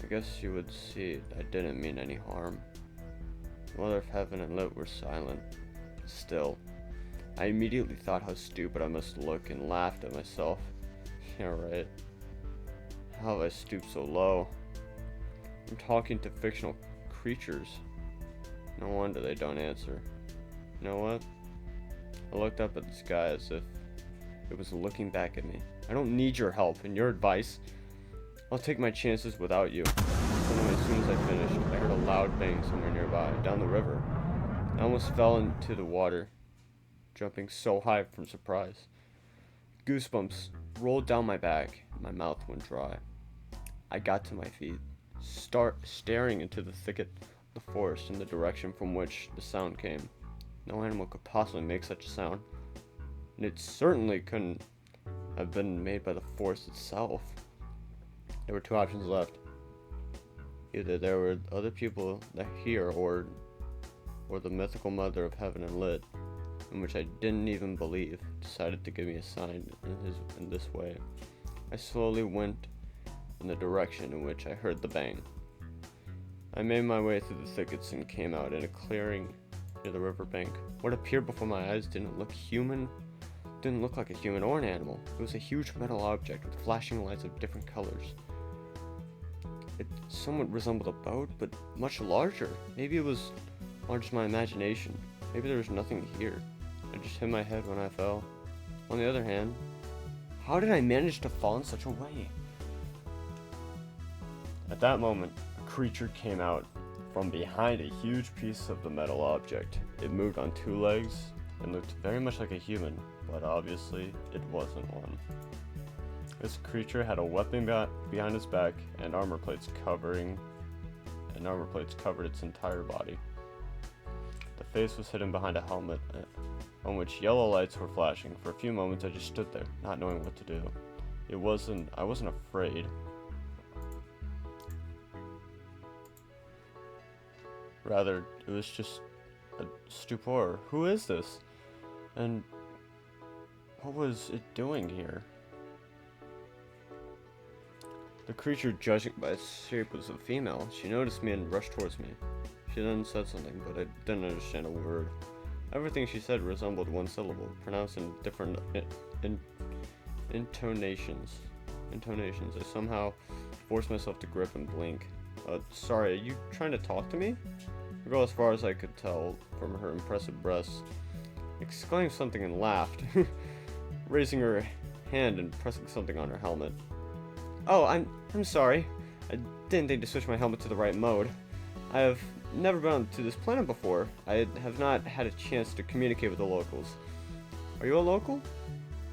I guess you would see I didn't mean any harm. Mother of Heaven and Lit were silent. Still, I immediately thought how stupid I must look and laughed at myself. Yeah, right. How have I stooped so low? I'm talking to fictional creatures. No wonder they don't answer. You know what? I looked up at the sky as if it was looking back at me. I don't need your help and your advice. I'll take my chances without you. Suddenly, as soon as I finished, I heard a loud bang somewhere nearby, down the river. I almost fell into the water, jumping so high from surprise. Goosebumps rolled down my back, and my mouth went dry. I got to my feet, staring into the thicket of the forest in the direction from which the sound came. No animal could possibly make such a sound, and it certainly couldn't have been made by the forest itself. There were two options left. Either there were other people that here, or the mythical Mother of Heaven and Lit, in which I didn't even believe, decided to give me a sign in this way. I slowly went in the direction in which I heard the bang. I made my way through the thickets and came out in a clearing near the riverbank. What appeared before my eyes didn't look like a human or an animal. It was a huge metal object with flashing lights of different colors. It somewhat resembled a boat, but much larger. Maybe it was or just my imagination. Maybe there was nothing here. I just hit my head when I fell. On the other hand, how did I manage to fall in such a way? At that moment, a creature came out from behind a huge piece of the metal object. It moved on two legs and looked very much like a human, but obviously it wasn't one. This creature had a weapon behind its back and armor plates covered its entire body. The face was hidden behind a helmet on which yellow lights were flashing. For a few moments I just stood there, not knowing what to do. I wasn't afraid. Rather, it was just a stupor. Who is this? And what was it doing here? The creature, judging by its shape, was a female. She noticed me and rushed towards me. She then said something, but I didn't understand a word. Everything she said resembled one syllable, pronounced in different intonations. I somehow forced myself to grip and blink. Sorry, are you trying to talk to me? The girl, as far as I could tell from her impressive breasts, exclaimed something and laughed, raising her hand and pressing something on her helmet. Oh, I'm sorry. I didn't think to switch my helmet to the right mode. I have never been onto this planet before. I have not had a chance to communicate with the locals. Are you a local?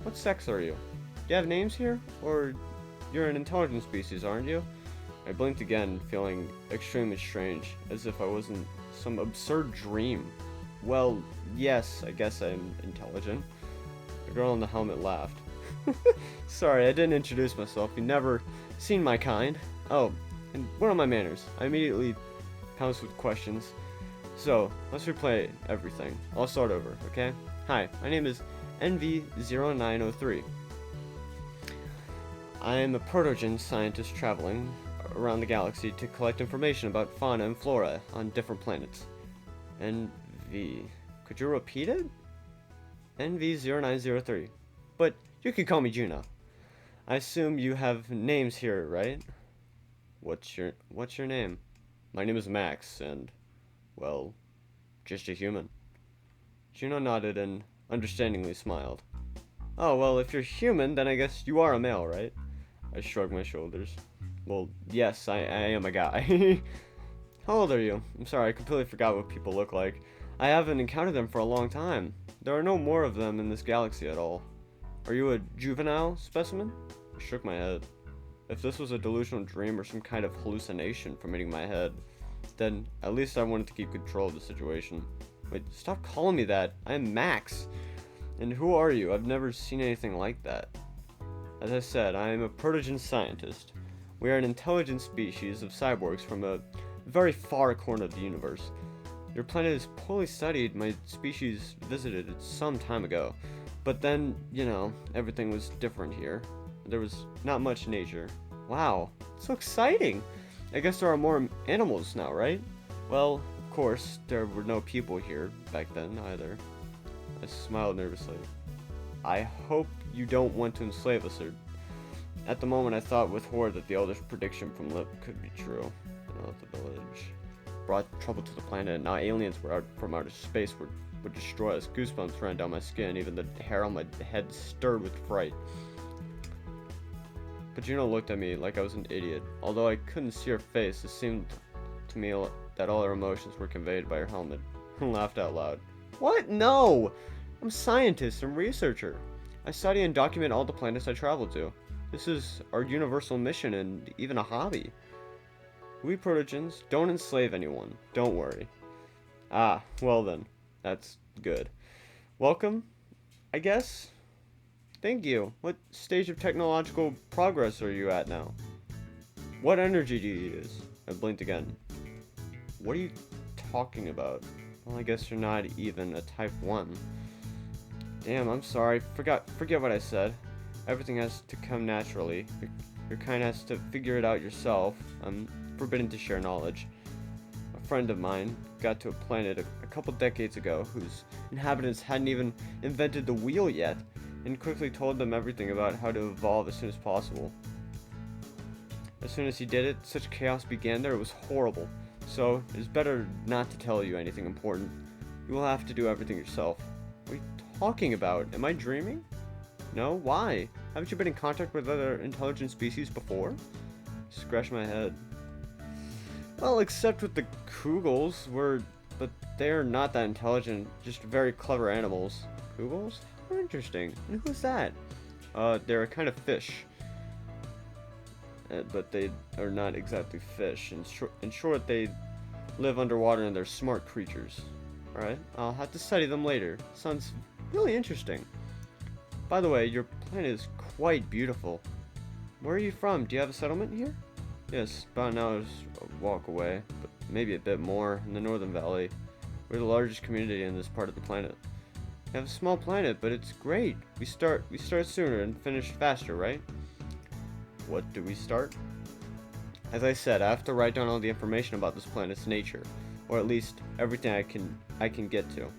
What sex are you? Do you have names here? Or you're an intelligent species, aren't you? I blinked again, feeling extremely strange, as if I was in some absurd dream. Well, yes, I guess I'm intelligent. The girl in the helmet laughed. Sorry, I didn't introduce myself. You've never seen my kind. Oh, and what are my manners? I immediately pounced with questions. So, let's replay everything. I'll start over, okay? Hi, my name is NV0903. I am a Protogen scientist traveling around the galaxy to collect information about fauna and flora on different planets. NV. Could you repeat it? NV0903. But you can call me Juno. I assume you have names here, right? What's your name? My name is Max, and, well, just a human. Juno nodded and understandingly smiled. Oh, well, if you're human, then I guess you are a male, right? I shrugged my shoulders. Well, yes, I am a guy. How old are you? I'm sorry, I completely forgot what people look like. I haven't encountered them for a long time. There are no more of them in this galaxy at all. Are you a juvenile specimen? I shook my head. If this was a delusional dream or some kind of hallucination from hitting my head, then at least I wanted to keep control of the situation. Wait, stop calling me that. I'm Max. And who are you? I've never seen anything like that. As I said, I am a Protogen scientist. We are an intelligent species of cyborgs from a very far corner of the universe. Your planet is poorly studied. My species visited it some time ago. But then, everything was different here. There was not much nature. Wow, so exciting! I guess there are more animals now, right? Well, of course, there were no people here back then either. I smiled nervously. I hope you don't want to enslave us, or... At the moment, I thought with horror that the elder's prediction from Lip could be true. I left the village. Brought trouble to the planet, and now aliens from outer space would destroy us. Goosebumps ran down my skin, even the hair on my head stirred with fright. But Juno looked at me like I was an idiot. Although I couldn't see her face, it seemed to me that all her emotions were conveyed by her helmet. I laughed out loud. What? No! I'm a scientist and researcher. I study and document all the planets I travel to. This is our universal mission and even a hobby. We Protogens don't enslave anyone. Don't worry. Ah, well then. That's good. Welcome, I guess? Thank you. What stage of technological progress are you at now? What energy do you use? I blinked again. What are you talking about? Well, I guess you're not even a type 1. Damn, I'm sorry. Forget what I said. Everything has to come naturally. Your kind has to figure it out yourself. I'm forbidden to share knowledge. A friend of mine got to a planet a couple decades ago whose inhabitants hadn't even invented the wheel yet, and quickly told them everything about how to evolve as soon as possible. As soon as he did it, such chaos began there, it was horrible. So, it is better not to tell you anything important. You will have to do everything yourself. What are you talking about? Am I dreaming? No? Why? Haven't you been in contact with other intelligent species before? Scratch my head. Well, except with the Kugels, but they're not that intelligent, just very clever animals. Kugels? Oh, interesting. And who's that? They're a kind of fish. But they are not exactly fish. In short, they live underwater and they're smart creatures. Alright, I'll have to study them later. Sounds really interesting. By the way, your planet is quite beautiful. Where are you from? Do you have a settlement here? Yes, about an hour's walk away, but maybe a bit more, in the Northern Valley. We're the largest community in this part of the planet. We have a small planet, but it's great. We start sooner and finish faster, right? What do we start? As I said, I have to write down all the information about this planet's nature, or at least everything I can get to.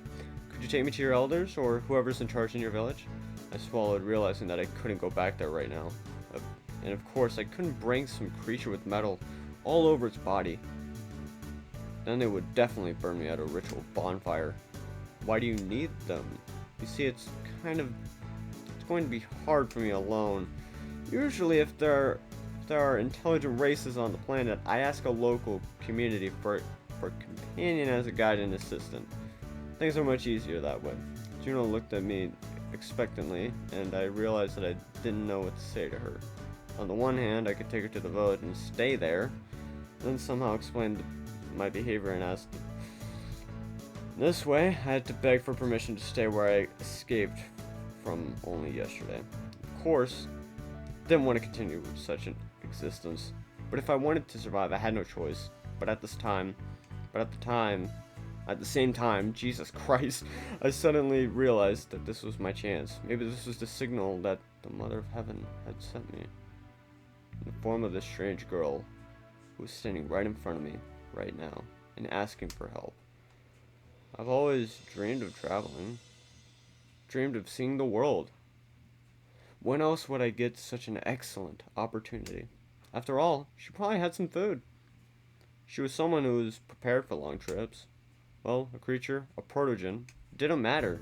Could you take me to your elders, or whoever's in charge in your village? I swallowed, realizing that I couldn't go back there right now. And of course, I couldn't bring some creature with metal all over its body. Then they would definitely burn me at a ritual bonfire. Why do you need them? You see, it's going to be hard for me alone. Usually, if there are intelligent races on the planet, I ask a local community for a companion as a guide and assistant. Things are much easier that way. Juno looked at me expectantly, and I realized that I didn't know what to say to her. On the one hand, I could take her to the village and stay there, then somehow explain my behavior and ask. This way, I had to beg for permission to stay where I escaped from only yesterday. Of course, didn't want to continue with such an existence, but if I wanted to survive, I had no choice. At the same time, Jesus Christ, I suddenly realized that this was my chance. Maybe this was the signal that the Mother of Heaven had sent me. In the form of this strange girl who was standing right in front of me right now and asking for help. I've always dreamed of traveling. Dreamed of seeing the world. When else would I get such an excellent opportunity? After all, she probably had some food. She was someone who was prepared for long trips. Well, a creature, a protogen, didn't matter.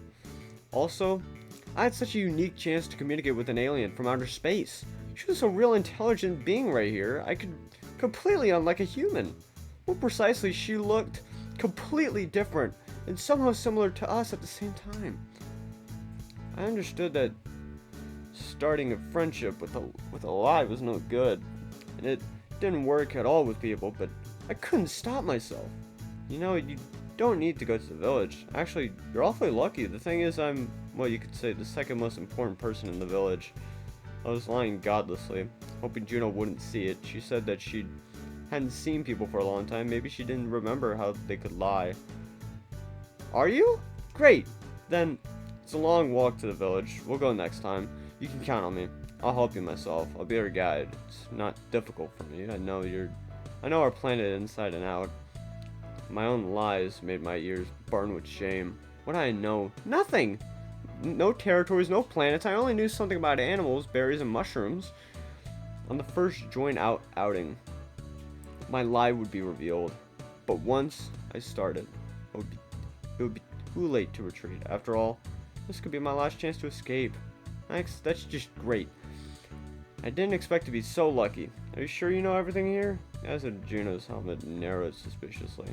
Also, I had such a unique chance to communicate with an alien from outer space. She was a real intelligent being right here. I could completely unlike a human. More precisely, she looked completely different and somehow similar to us at the same time. I understood that starting a friendship with a lie was no good, and it didn't work at all with people, but I couldn't stop myself. You know, you don't need to go to the village. Actually, you're awfully lucky. The thing is, I'm, well, you could say the second most important person in the village. I was lying godlessly, hoping Juno wouldn't see it. She said that she hadn't seen people for a long time. Maybe she didn't remember how they could lie. Are you? Great! Then, it's a long walk to the village. We'll go next time. You can count on me. I'll help you myself. I'll be your guide. It's not difficult for me. I know you're I know our planet inside and out. My own lies made my ears burn with shame. What did I know? Nothing! No territories, no planets. I only knew something about animals, berries, and mushrooms. On the first joint outing, my lie would be revealed. But once I started, it would be too late to retreat. After all, this could be my last chance to escape. Thanks, that's just great. I didn't expect to be so lucky. Are you sure you know everything here? As Juno's helmet narrowed suspiciously.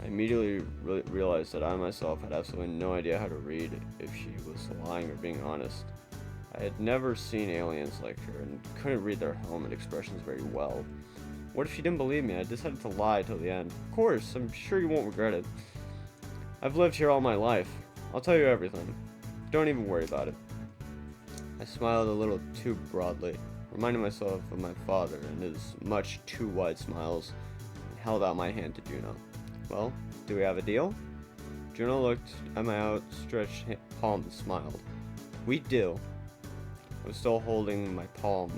I immediately realized that I myself had absolutely no idea how to read if she was lying or being honest. I had never seen aliens like her and couldn't read their helmet expressions very well. What if she didn't believe me? I decided to lie till the end. Of course, I'm sure you won't regret it. I've lived here all my life. I'll tell you everything. Don't even worry about it. I smiled a little too broadly, reminding myself of my father and his much too wide smiles, and held out my hand to Juno. Well, do we have a deal? Juno looked at my outstretched palm and smiled. We do. I was still holding my palm,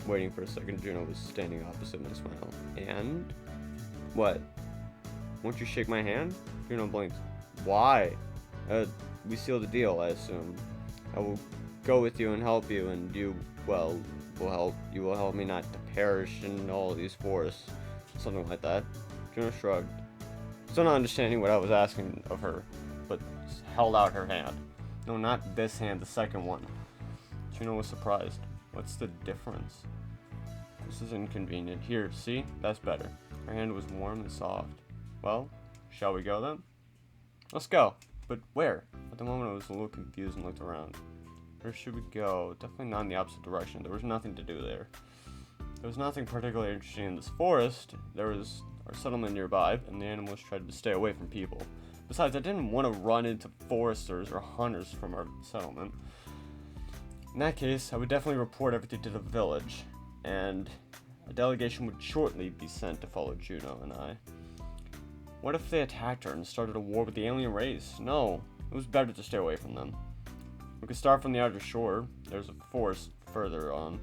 waiting for a second. Juno was standing opposite my smile. And? What? Won't you shake my hand? Juno blinked. Why? We sealed a deal, I assume. I will go with you and help you, and you, well, you will help me not to perish in all these forests. Something like that. Juno shrugged. Still not understanding what I was asking of her, but held out her hand. No, not this hand, the second one. Juno was surprised. What's the difference? This is inconvenient. Here, see? That's better. Her hand was warm and soft. Well, shall we go then? Let's go. But where? At the moment I was a little confused and looked around. Where should we go? Definitely not in the opposite direction. There was nothing to do there. There was nothing particularly interesting in this forest. There was our settlement nearby, and the animals tried to stay away from people. Besides, I didn't want to run into foresters or hunters from our settlement. In that case, I would definitely report everything to the village, and a delegation would shortly be sent to follow Juno and I. What if they attacked her and started a war with the alien race? No, it was better to stay away from them. We could start from the outer shore. There's a forest further on,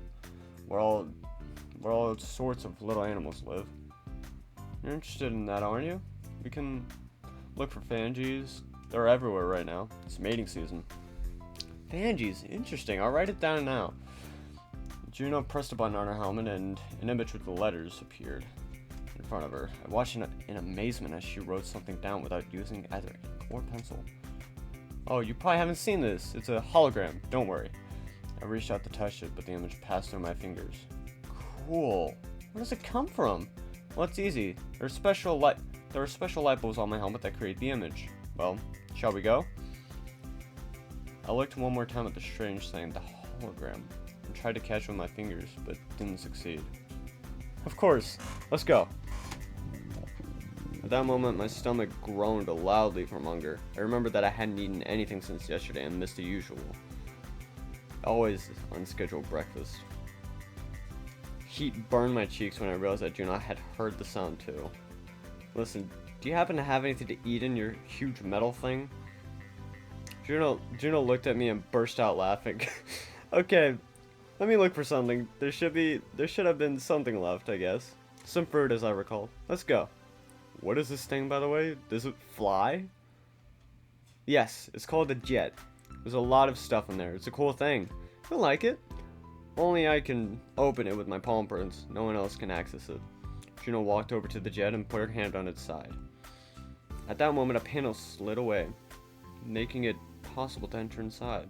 where all sorts of little animals live. You're interested in that, aren't you? We can look for Fangies. They're everywhere right now. It's mating season. Fangies, interesting. I'll write it down now. Juno pressed a button on her helmet, and an image with the letters appeared in front of her. I watched in amazement as she wrote something down without using either ink or pencil. Oh, you probably haven't seen this. It's a hologram. Don't worry. I reached out to touch it, but the image passed through my fingers. Cool. Where does it come from? Well, it's easy. There are special light bulbs on my helmet that create the image. Well, shall we go? I looked one more time at the strange thing, the hologram, and tried to catch it with my fingers, but didn't succeed. Of course. Let's go. At that moment, my stomach groaned loudly from hunger. I remembered that I hadn't eaten anything since yesterday and missed the usual. Always unscheduled breakfast. Heat burned my cheeks when I realized that Juno had heard the sound too. Listen, do you happen to have anything to eat in your huge metal thing? Juno looked at me and burst out laughing. Okay, let me look for something. There should have been something left, I guess. Some fruit, as I recall. Let's go. What is this thing, by the way? Does it fly? Yes, it's called a jet. There's a lot of stuff in there. It's a cool thing. I like it. Only I can open it with my palm prints. No one else can access it. Juno walked over to the jet and put her hand on its side. At that moment, a panel slid away, making it possible to enter inside.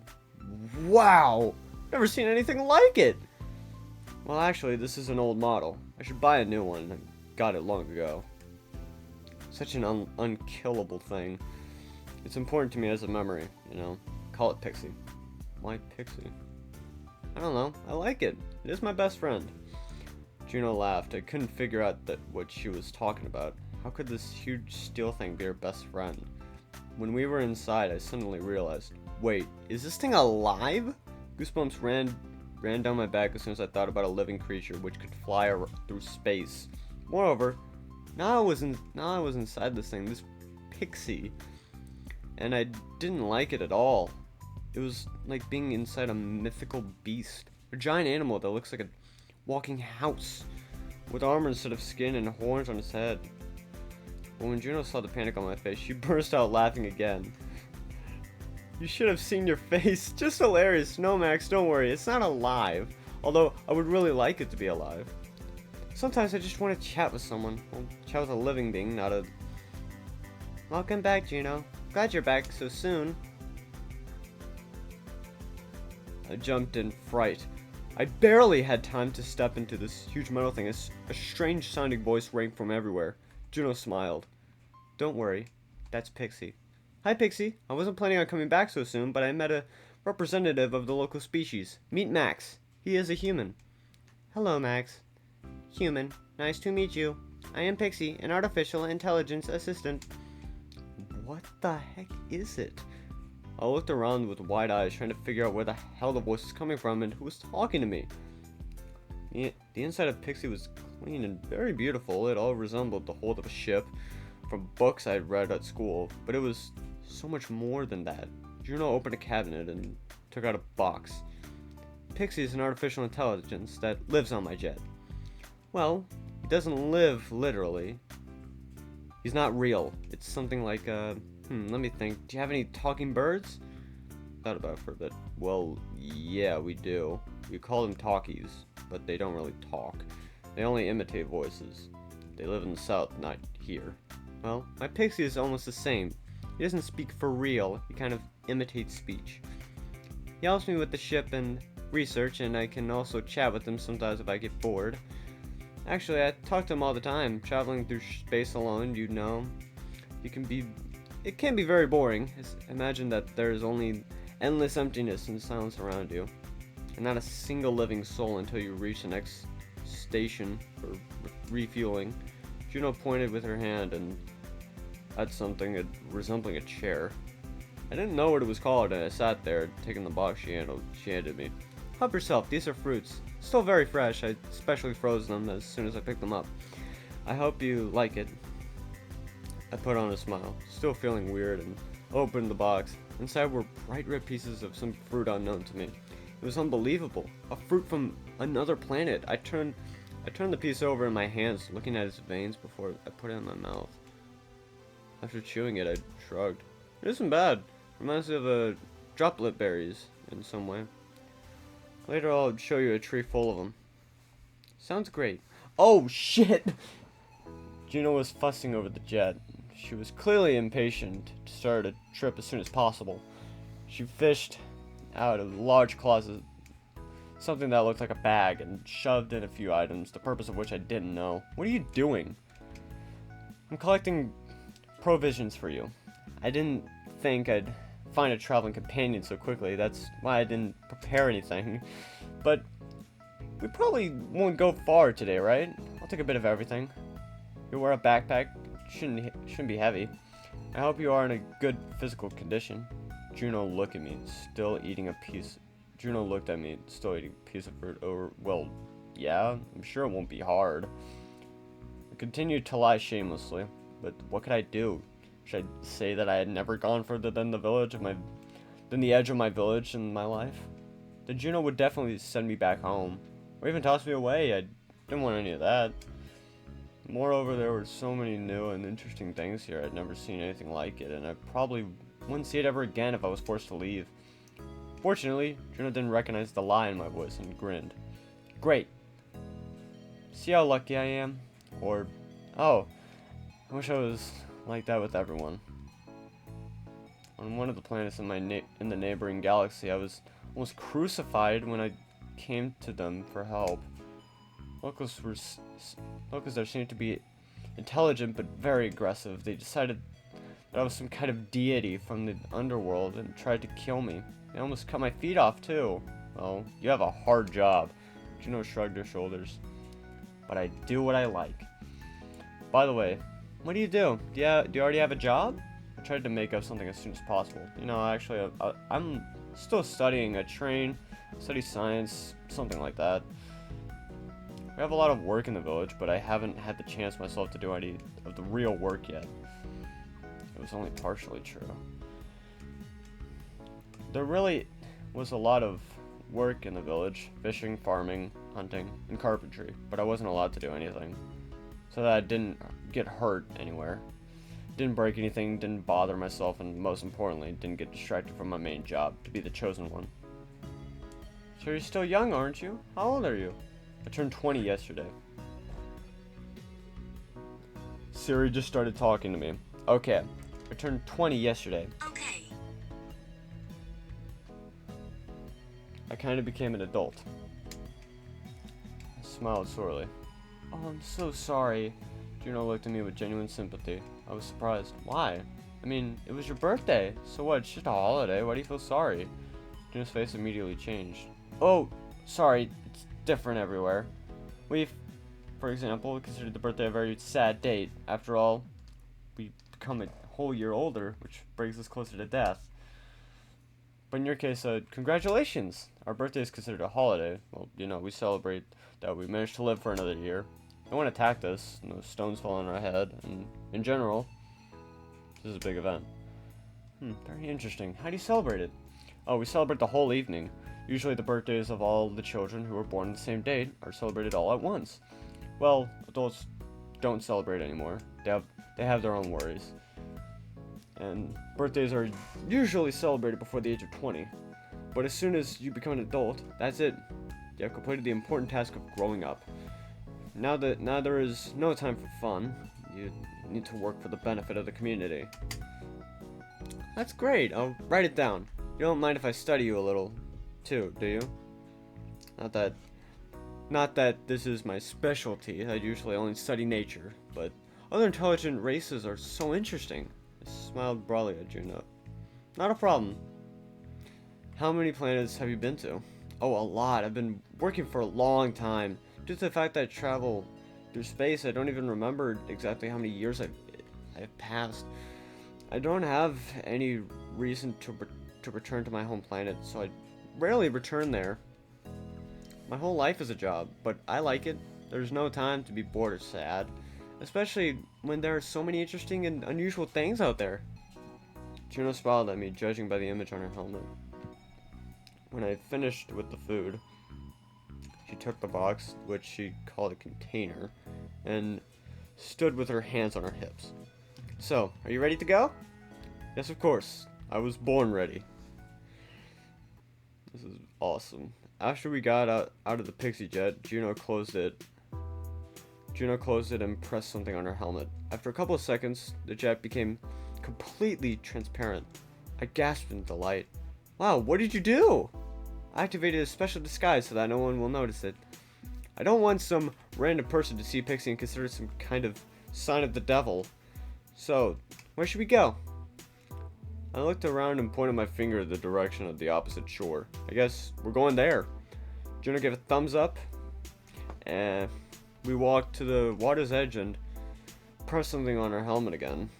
Wow! Never seen anything like it! Well, actually, this is an old model. I should buy a new one. I got it long ago. Such an unkillable thing. It's important to me as a memory, you know. Call it Pixie. Why Pixie? I don't know. I like it. It is my best friend. Juno laughed. I couldn't figure out what she was talking about. How could this huge steel thing be her best friend? When we were inside, I suddenly realized, wait, is this thing alive? Goosebumps ran down my back as soon as I thought about a living creature which could fly through space. Moreover, now I was inside this thing, this Pixie, and I didn't like it at all. It was like being inside a mythical beast, a giant animal that looks like a walking house. with armor instead of skin and horns on his head. But when Juno saw the panic on my face, she burst out laughing again. You should have seen your face. Just hilarious. No, Max, don't worry. It's not alive. Although, I would really like it to be alive. Sometimes I just want to chat with someone. Well, chat with a living being, not a... Welcome back, Juno. Glad you're back so soon. I jumped in fright. I barely had time to step into this huge metal thing as a strange sounding voice rang from everywhere. Juno smiled. Don't worry, that's Pixie. Hi Pixie, I wasn't planning on coming back so soon, but I met a representative of the local species. Meet Max. He is a human. Hello Max. Human, nice to meet you. I am Pixie, an artificial intelligence assistant. What the heck is it? I looked around with wide eyes, trying to figure out where the hell the voice was coming from and who was talking to me. The inside of Pixie was clean and very beautiful. It all resembled the hold of a ship from books I'd read at school, but it was so much more than that. Juno opened a cabinet and took out a box. Pixie is an artificial intelligence that lives on my jet. Well, he doesn't live literally. He's not real. It's something like, let me think. Do you have any talking birds? Thought about it for a bit. Well, yeah, we do. We call them talkies, but they don't really talk. They only imitate voices. They live in the south, not here. Well, my Pixie is almost the same. He doesn't speak for real. He kind of imitates speech. He helps me with the ship and research, and I can also chat with him sometimes if I get bored. Actually, I talk to him all the time. Traveling through space alone, you know, it can be very boring. Imagine that there's only endless emptiness and silence around you, and not a single living soul until you reach the next station for refueling. Juno pointed with her hand and at something resembling a chair. I didn't know what it was called, and I sat there, taking the box she handed me. Help yourself, these are fruits. Still very fresh. I specially froze them as soon as I picked them up. I hope you like it. I put on a smile, still feeling weird, and opened the box. Inside were bright red pieces of some fruit unknown to me. It was unbelievable. A fruit from another planet. I turned the piece over in my hands, looking at its veins before I put it in my mouth. After chewing it, I shrugged. It isn't bad. Reminds me of droplet berries in some way. Later I'll show you a tree full of them. Sounds great. Oh shit! Juno was fussing over the jet. She was clearly impatient to start a trip as soon as possible. She fished out of a large closet something that looked like a bag and shoved in a few items, the purpose of which I didn't know. What are you doing? I'm collecting provisions for you. I didn't think I'd find a traveling companion so quickly. That's why I didn't prepare anything. But we probably won't go far today, right? I'll take a bit of everything. You wear a backpack. Shouldn't be heavy. I hope you are in a good physical condition. Juno looked at me, still eating a piece. Juno looked at me, still eating a piece of fruit. Well, yeah, I'm sure it won't be hard. I continued to lie shamelessly, but what could I do? Should I say that I had never gone further than the edge of my village in my life? Then Juno would definitely send me back home, or even toss me away. I didn't want any of that. Moreover, there were so many new and interesting things here. I'd never seen anything like it, and I probably wouldn't see it ever again if I was forced to leave. Fortunately, Juno didn't recognize the lie in my voice and grinned. Great. See how lucky I am? Or, oh, I wish I was like that with everyone. On one of the planets in the neighboring galaxy, I was almost crucified when I came to them for help. Locals there seemed to be intelligent but very aggressive. They decided that I was some kind of deity from the underworld and tried to kill me. They almost cut my feet off too. Oh, you have a hard job. Juno shrugged her shoulders. But I do what I like. By the way, what do you do? Do you already have a job? I tried to make up something as soon as possible. You know, actually, I'm still studying. I study science, something like that. We have a lot of work in the village, but I haven't had the chance myself to do any of the real work yet. It was only partially true. There really was a lot of work in the village. Fishing, farming, hunting, and carpentry, but I wasn't allowed to do anything. So that I didn't get hurt anywhere. Didn't break anything, didn't bother myself, and most importantly, didn't get distracted from my main job, to be the chosen one. So you're still young, aren't you? How old are you? I turned 20 yesterday. Siri just started talking to me. Okay, I turned 20 yesterday. Okay. I kind of became an adult. I smiled sorely. Oh, I'm so sorry. Juno looked at me with genuine sympathy. I was surprised. Why? I mean, it was your birthday. So what? It's just a holiday. Why do you feel sorry? Juno's face immediately changed. Oh, sorry. It's different everywhere. We've, for example, considered the birthday a very sad date. After all, we become a whole year older, which brings us closer to death. But in your case, congratulations! Our birthday is considered a holiday. Well, you know, we celebrate that we managed to live for another year. No one attacked us, no stones fell on our head, and in general, this is a big event. Very interesting. How do you celebrate it? Oh, we celebrate the whole evening. Usually the birthdays of all the children who were born on the same date are celebrated all at once. Well, adults don't celebrate anymore. They have their own worries. And birthdays are usually celebrated before the age of 20. But as soon as you become an adult, that's it. You have completed the important task of growing up. Now there is no time for fun. You need to work for the benefit of the community. That's great. I'll write it down. You don't mind if I study you a little, too, do you? Not that this is my specialty. I usually only study nature, but other intelligent races are so interesting. I smiled broadly at Juno. Not a problem. How many planets have you been to? Oh, a lot. I've been working for a long time. Due to the fact that I travel through space, I don't even remember exactly how many years I've passed. I don't have any reason to return to my home planet, so I rarely return there. My whole life is a job, but I like it. There's no time to be bored or sad, especially when there are so many interesting and unusual things out there. Juno smiled at me, judging by the image on her helmet. When I finished with the food, she took the box, which she called a container, and stood with her hands on her hips. So, are you ready to go? Yes, of course. I was born ready. This is awesome. After we got out of the pixie jet, Juno closed it and pressed something on her helmet. After a couple of seconds, the jet became completely transparent. I gasped in delight. Wow, what did you do? I activated a special disguise so that no one will notice it. I don't want some random person to see Pixie and consider it some kind of sign of the devil. So, where should we go? I looked around and pointed my finger in the direction of the opposite shore. I guess we're going there. Juno gave a thumbs up, and we walked to the water's edge and pressed something on her helmet again.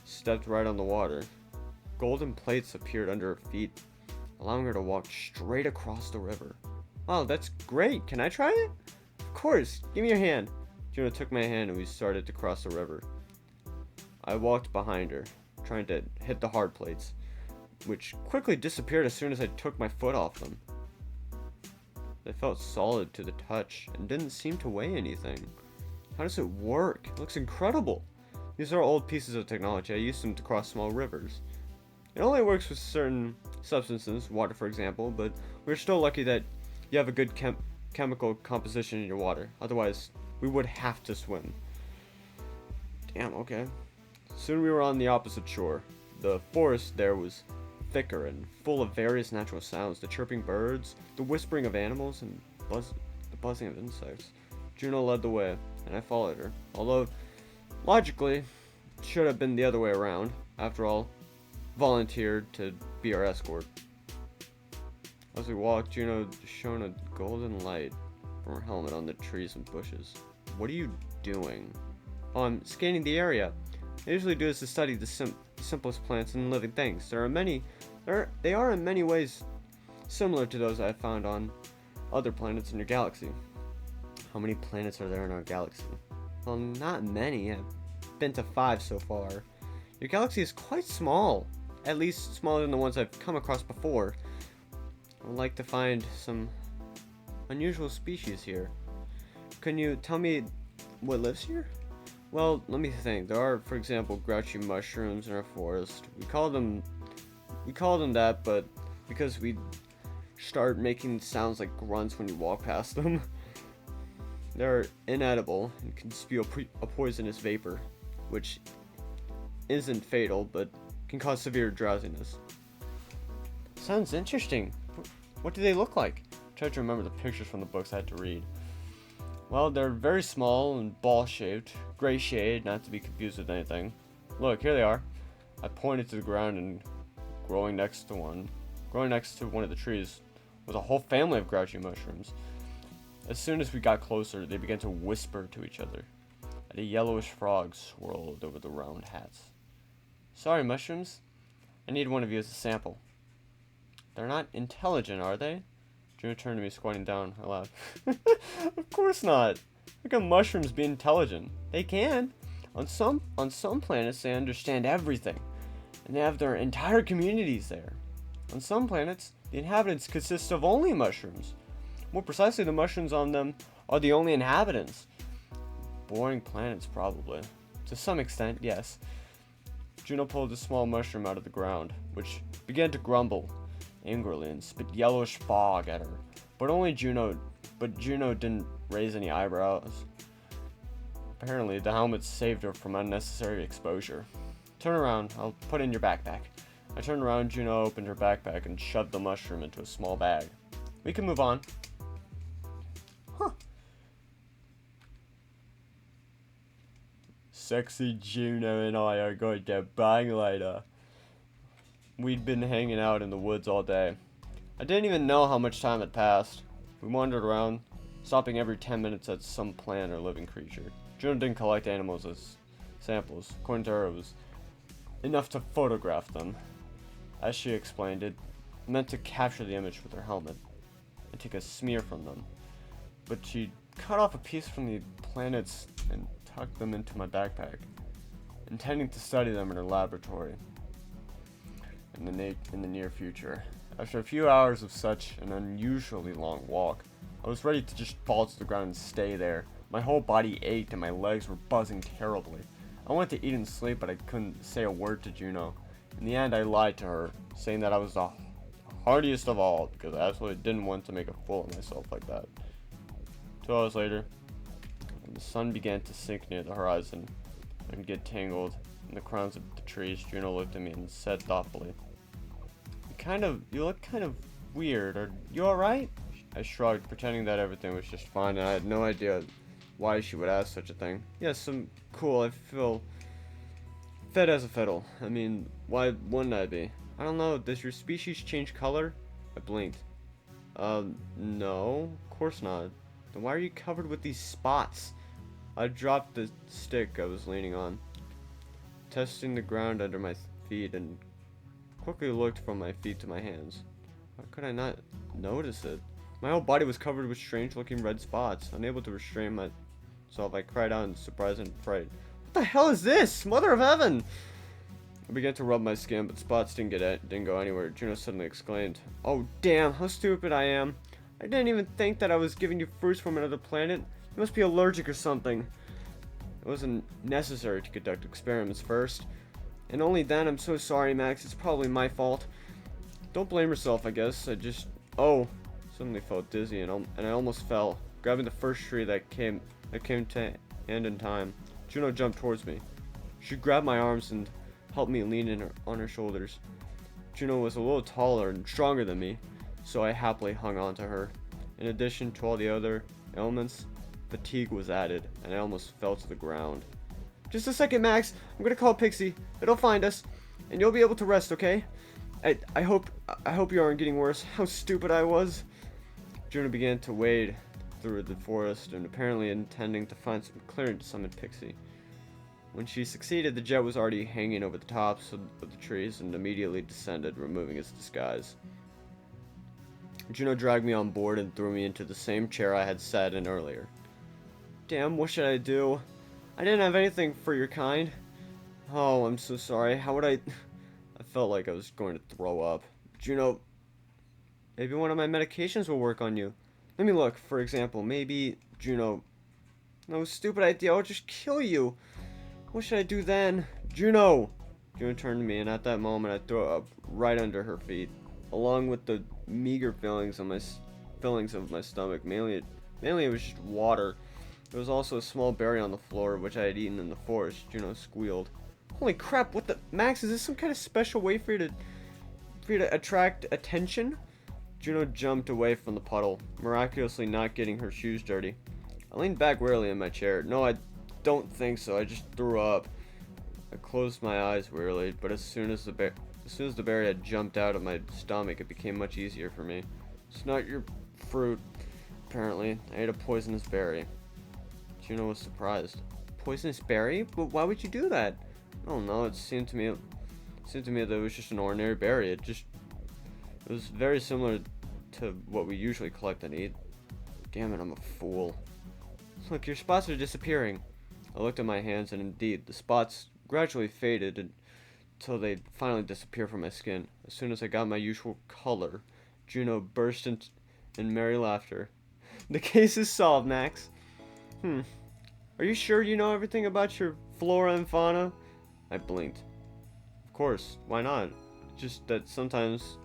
Stepped right on the water. Golden plates appeared under her feet, allowing her to walk straight across the river. Wow, that's great. Can I try it? Of course. Give me your hand. Juno took my hand and we started to cross the river. I walked behind her, trying to hit the hard plates, which quickly disappeared as soon as I took my foot off them. They felt solid to the touch and didn't seem to weigh anything. How does it work? It looks incredible. These are old pieces of technology. I used them to cross small rivers. It only works with certain substances, water for example, but we're still lucky that you have a good chemical composition in your water. Otherwise, we would have to swim. Damn, okay. Soon we were on the opposite shore. The forest there was thicker and full of various natural sounds. The chirping birds, the whispering of animals, and the buzzing of insects. Juno led the way, and I followed her. Although, logically, it should have been the other way around. After all, volunteered to be our escort. As we walked, Juno shone a golden light from her helmet on the trees and bushes. What are you doing? Oh, I'm scanning the area. I usually do this to study the simplest plants and living things. They are in many ways similar to those I have found on other planets in your galaxy. How many planets are there in our galaxy? Well, not many. I've been to 5 so far. Your galaxy is quite small, at least smaller than the ones I've come across before. I would like to find some unusual species here. Can you tell me what lives here? Well, let me think. There are, for example, grouchy mushrooms in our forest. We call them that, but because we start making sounds like grunts when you walk past them. They're inedible and can spew a poisonous vapor, which isn't fatal, but can cause severe drowsiness. Sounds interesting. What do they look like? I tried to remember the pictures from the books I had to read. Well, they're very small and ball-shaped, gray shade, not to be confused with anything. Look, here they are. I pointed to the ground, and growing next to one of the trees was a whole family of grouchy mushrooms. As soon as we got closer, they began to whisper to each other, and a yellowish frog swirled over the round hats. Sorry, mushrooms. I need one of you as a sample. They're not intelligent, are they? Juno turned to me, squatting down. I laughed. Of course not. How can mushrooms be intelligent? They can. On some planets, they understand everything, and they have their entire communities there. On some planets, the inhabitants consist of only mushrooms. More precisely, the mushrooms on them are the only inhabitants. Boring planets, probably. To some extent, yes. Juno pulled a small mushroom out of the ground, which began to grumble angrily and spit yellowish fog at her. But Juno didn't raise any eyebrows. Apparently, the helmet saved her from unnecessary exposure. Turn around, I'll put in your backpack. I turned around, Juno opened her backpack and shoved the mushroom into a small bag. We can move on. Huh. Sexy Juno and I are going to bang later. We'd been hanging out in the woods all day. I didn't even know how much time had passed. We wandered around, stopping every 10 minutes at some plant or living creature. Juno didn't collect animals as samples. According to her, it was enough to photograph them. As she explained, it meant to capture the image with her helmet and take a smear from them. But she cut off a piece from the planets and tucked them into my backpack, intending to study them in her laboratory in the near future. After a few hours of such an unusually long walk, I was ready to just fall to the ground and stay there. My whole body ached and my legs were buzzing terribly. I wanted to eat and sleep, but I couldn't say a word to Juno. In the end, I lied to her, saying that I was the hardiest of all, because I absolutely didn't want to make a fool of myself like that. 2 hours later, when the sun began to sink near the horizon and get tangled in the crowns of the trees, Juno looked at me and said thoughtfully, You look kind of weird. Are you alright? I shrugged, pretending that everything was just fine, and I had no idea why she would ask such a thing. Yes, I'm cool. I feel fit as a fiddle. I mean, why wouldn't I be? I don't know. Does your species change color? I blinked. No, of course not. Then why are you covered with these spots? I dropped the stick I was leaning on, testing the ground under my feet, and quickly looked from my feet to my hands. How could I not notice it? My whole body was covered with strange-looking red spots. Unable to restrain myself, I cried out in surprise and fright. What the hell is this? Mother of heaven! I began to rub my skin, but spots didn't go anywhere. Juno suddenly exclaimed, "Oh damn, how stupid I am. I didn't even think that I was giving you fruits from another planet. You must be allergic or something." It wasn't necessary to conduct experiments first. And only then. I'm so sorry, Max. It's probably my fault. Don't blame yourself, I guess. Suddenly felt dizzy and I almost fell, grabbing the first tree that came to hand in time. Juno jumped towards me. She grabbed my arms and helped me lean on her shoulders. Juno was a little taller and stronger than me, so I happily hung on to her. In addition to all the other ailments, fatigue was added, and I almost fell to the ground. Just a second, Max. I'm gonna call Pixie. It'll find us, and you'll be able to rest, okay? I hope you aren't getting worse. How stupid I was. Juno began to wade through the forest, and apparently intending to find some clearance to summon Pixie. When she succeeded, the jet was already hanging over the tops of the trees and immediately descended, removing its disguise. Juno dragged me on board and threw me into the same chair I had sat in earlier. Damn, what should I do? I didn't have anything for your kind. Oh, I'm so sorry. How would I felt like I was going to throw up. Juno, maybe one of my medications will work on you. Let me look. For example, maybe Juno. No, stupid idea. I'll just kill you. What should I do then? Juno! Juno turned to me, and at that moment, I threw up right under her feet, along with the meager fillings of my stomach. Mainly it was just water. There was also a small berry on the floor, which I had eaten in the forest. Juno squealed. Holy crap! What the Max? Is this some kind of special way for you to attract attention? Juno jumped away from the puddle, miraculously not getting her shoes dirty. I leaned back wearily in my chair. No, I don't think so. I just threw up. I closed my eyes wearily, but as soon as the berry had jumped out of my stomach, it became much easier for me. It's not your fruit, apparently. I ate a poisonous berry. Juno was surprised. Poisonous berry? But why would you do that? I don't know. It seemed to me that it was just an ordinary berry. It was very similar to what we usually collect and eat. Damn it, I'm a fool. Look, your spots are disappearing. I looked at my hands, and indeed, the spots gradually faded until they finally disappeared from my skin. As soon as I got my usual color, Juno burst in merry laughter. The case is solved, Max. Are you sure you know everything about your flora and fauna? I blinked. Of course, why not? Just that sometimes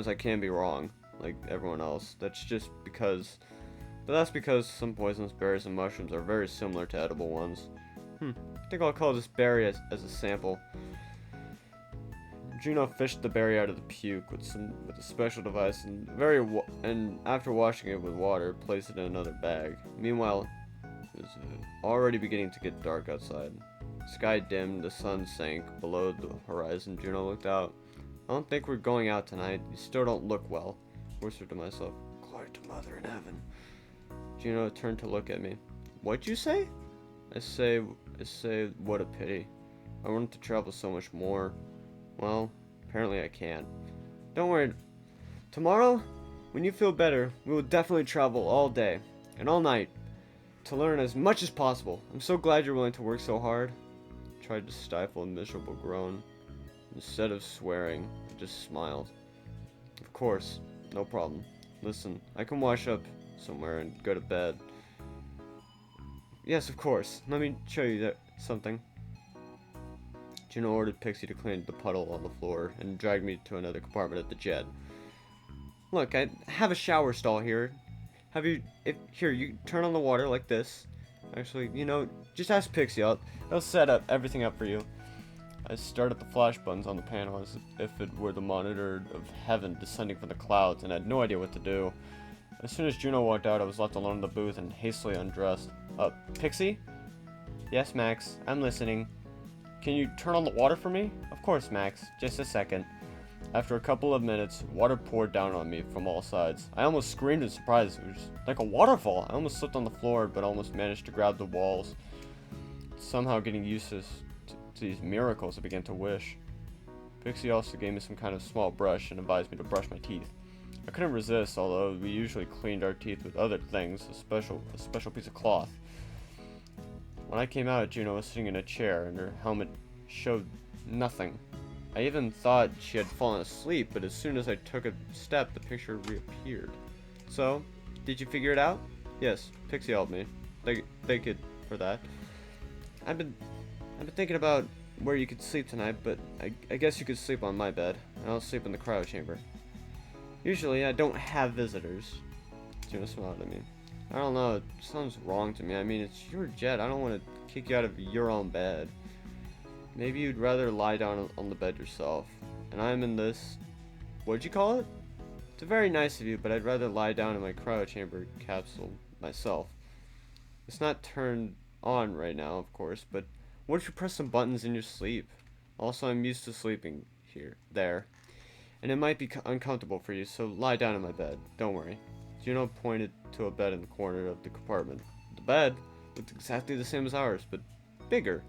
I can be wrong, like everyone else. That's because some poisonous berries and mushrooms are very similar to edible ones. I think I'll call this berry as a sample. Juno fished the berry out of the puke with a special device and after washing it with water, placed it in another bag. Meanwhile, it was already beginning to get dark outside. The sky dimmed, the sun sank below the horizon. Juno looked out. I don't think we're going out tonight. You still don't look well. I whispered to myself. Glory to Mother in heaven. Juno turned to look at me. What'd you say? I say, what a pity. I wanted to travel so much more. Well, apparently I can't. Don't worry. Tomorrow, when you feel better, we will definitely travel all day and all night to learn as much as possible. I'm so glad you're willing to work so hard. I tried to stifle a miserable groan. Instead of swearing, I just smiled. Of course, no problem. Listen, I can wash up somewhere and go to bed. Yes, of course. Let me show you something. Juno ordered Pixie to clean the puddle on the floor and dragged me to another compartment at the jet. Look, I have a shower stall here. Here, you turn on the water like this. Actually, just ask Pixie. I'll set everything up for you. I stared at the flash buttons on the panel as if it were the monitor of heaven descending from the clouds, and I had no idea what to do. As soon as Juno walked out, I was left alone in the booth and hastily undressed. Pixie? Yes, Max, I'm listening. Can you turn on the water for me? Of course, Max. Just a second. After a couple of minutes, water poured down on me from all sides. I almost screamed in surprise. It was like a waterfall. I almost slipped on the floor, but almost managed to grab the walls. Somehow getting used to these miracles, I began to wish. Pixie also gave me some kind of small brush and advised me to brush my teeth. I couldn't resist, although we usually cleaned our teeth with other things, a special piece of cloth. When I came out, Juno was sitting in a chair, and her helmet showed nothing. I even thought she had fallen asleep, but as soon as I took a step, the picture reappeared. So, did you figure it out? Yes, Pixie helped me. Thank you for that. I've been thinking about where you could sleep tonight, but I guess you could sleep on my bed, and I'll sleep in the cryo chamber. Usually, I don't have visitors. Juno smiled at me. I don't know, it sounds wrong to me. I mean, it's your jet. I don't want to kick you out of your own bed. Maybe you'd rather lie down on the bed yourself. And I'm in this... What'd you call it? It's very nice of you, but I'd rather lie down in my cryo chamber capsule myself. It's not turned on right now, of course, but what if you press some buttons in your sleep? Also, I'm used to sleeping there. And it might be uncomfortable for you, so lie down in my bed. Don't worry. Juno pointed to a bed in the corner of the compartment. The bed looked exactly the same as ours, but bigger.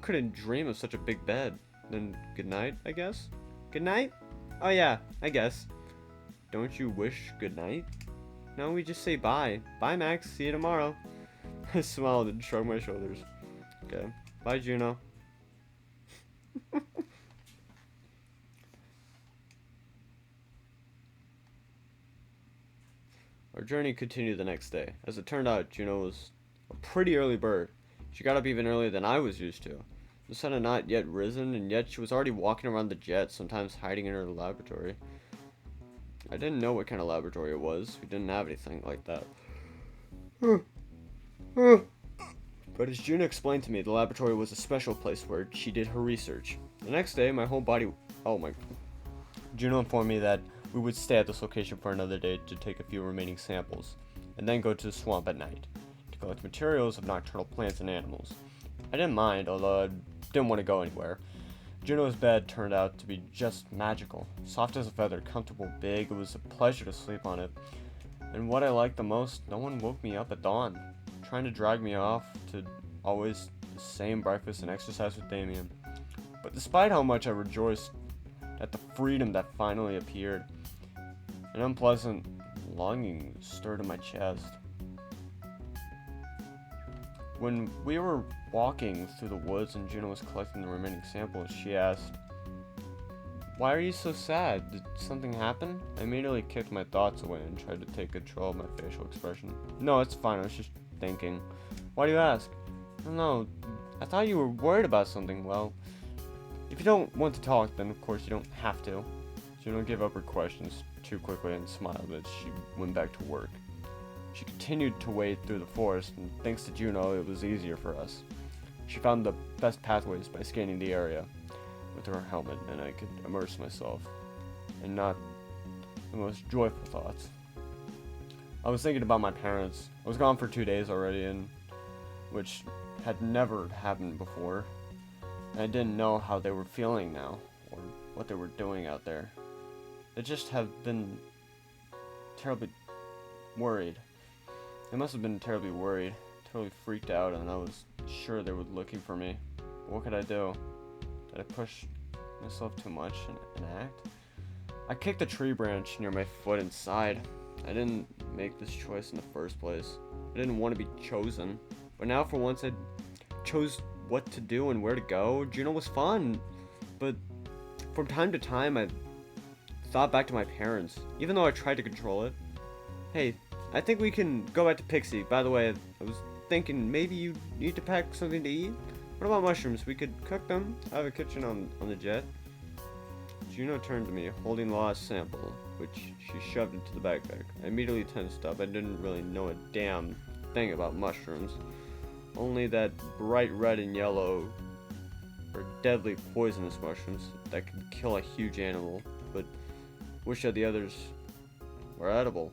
Couldn't dream of such a big bed. Then good night, I guess? Good night? Oh yeah, I guess. Don't you wish good night? No, we just say bye. Bye, Max. See you tomorrow. I smiled and shrugged my shoulders. Okay. Bye, Juno. Our journey continued the next day. As it turned out, Juno was a pretty early bird. She got up even earlier than I was used to. The sun had not yet risen, and yet she was already walking around the jet, sometimes hiding in her laboratory. I didn't know what kind of laboratory it was. We didn't have anything like that. But as Juno explained to me, the laboratory was a special place where she did her research. The next day, my whole body... Juno informed me that we would stay at this location for another day to take a few remaining samples, and then go to the swamp at night to collect materials of nocturnal plants and animals. I didn't mind, although I didn't want to go anywhere. Juno's bed turned out to be just magical. Soft as a feather, comfortable, big, it was a pleasure to sleep on it. And what I liked the most, no one woke me up at dawn, trying to drag me off to always the same breakfast and exercise with Damien. But despite how much I rejoiced at the freedom that finally appeared, an unpleasant longing stirred in my chest. When we were walking through the woods and Juno was collecting the remaining samples, she asked, "Why are you so sad? Did something happen?" I immediately kicked my thoughts away and tried to take control of my facial expression. "No, it's fine. I was just thinking." "Why do you ask?" "I don't know. I thought you were worried about something." "Well, if you don't want to talk, then of course you don't have to." Juno gave up her questions too quickly and smiled as she went back to work. She continued to wade through the forest, and thanks to Juno, it was easier for us. She found the best pathways by scanning the area with her helmet, and I could immerse myself in not the most joyful thoughts. I was thinking about my parents. I was gone for 2 days already, and which had never happened before. And I didn't know how they were feeling now, or what they were doing out there. They just have been terribly worried. They must have been terribly worried, totally freaked out, and I was sure they were looking for me. But what could I do? Did I push myself too much and act? I kicked a tree branch near my foot and sighed. I didn't make this choice in the first place. I didn't want to be chosen. But now for once I chose what to do and where to go. Juno was fun. But from time to time I thought back to my parents, even though I tried to control it. "Hey, I think we can go back to Pixie. By the way, I was thinking maybe you need to pack something to eat. What about mushrooms? We could cook them. I have a kitchen on the jet." Juno turned to me, holding the last sample, which she shoved into the backpack. I immediately tensed up. I didn't really know a damn thing about mushrooms. Only that bright red and yellow are deadly poisonous mushrooms that could kill a huge animal, but which of the others were edible?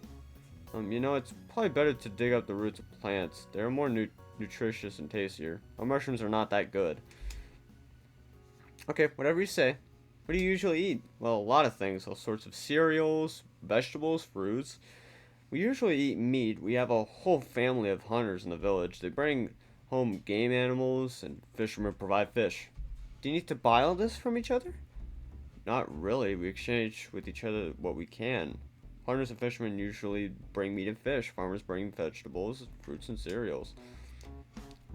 It's probably better to dig up the roots of plants. They're more nutritious and tastier. Our mushrooms are not that good. "Okay, whatever you say. What do you usually eat?" "Well, a lot of things. All sorts of cereals, vegetables, fruits. We usually eat meat. We have a whole family of hunters in the village. They bring home game animals, and fishermen provide fish." "Do you need to buy all this from each other?" "Not really. We exchange with each other what we can. Hunters and fishermen usually bring meat and fish. Farmers bring vegetables, fruits, and cereals.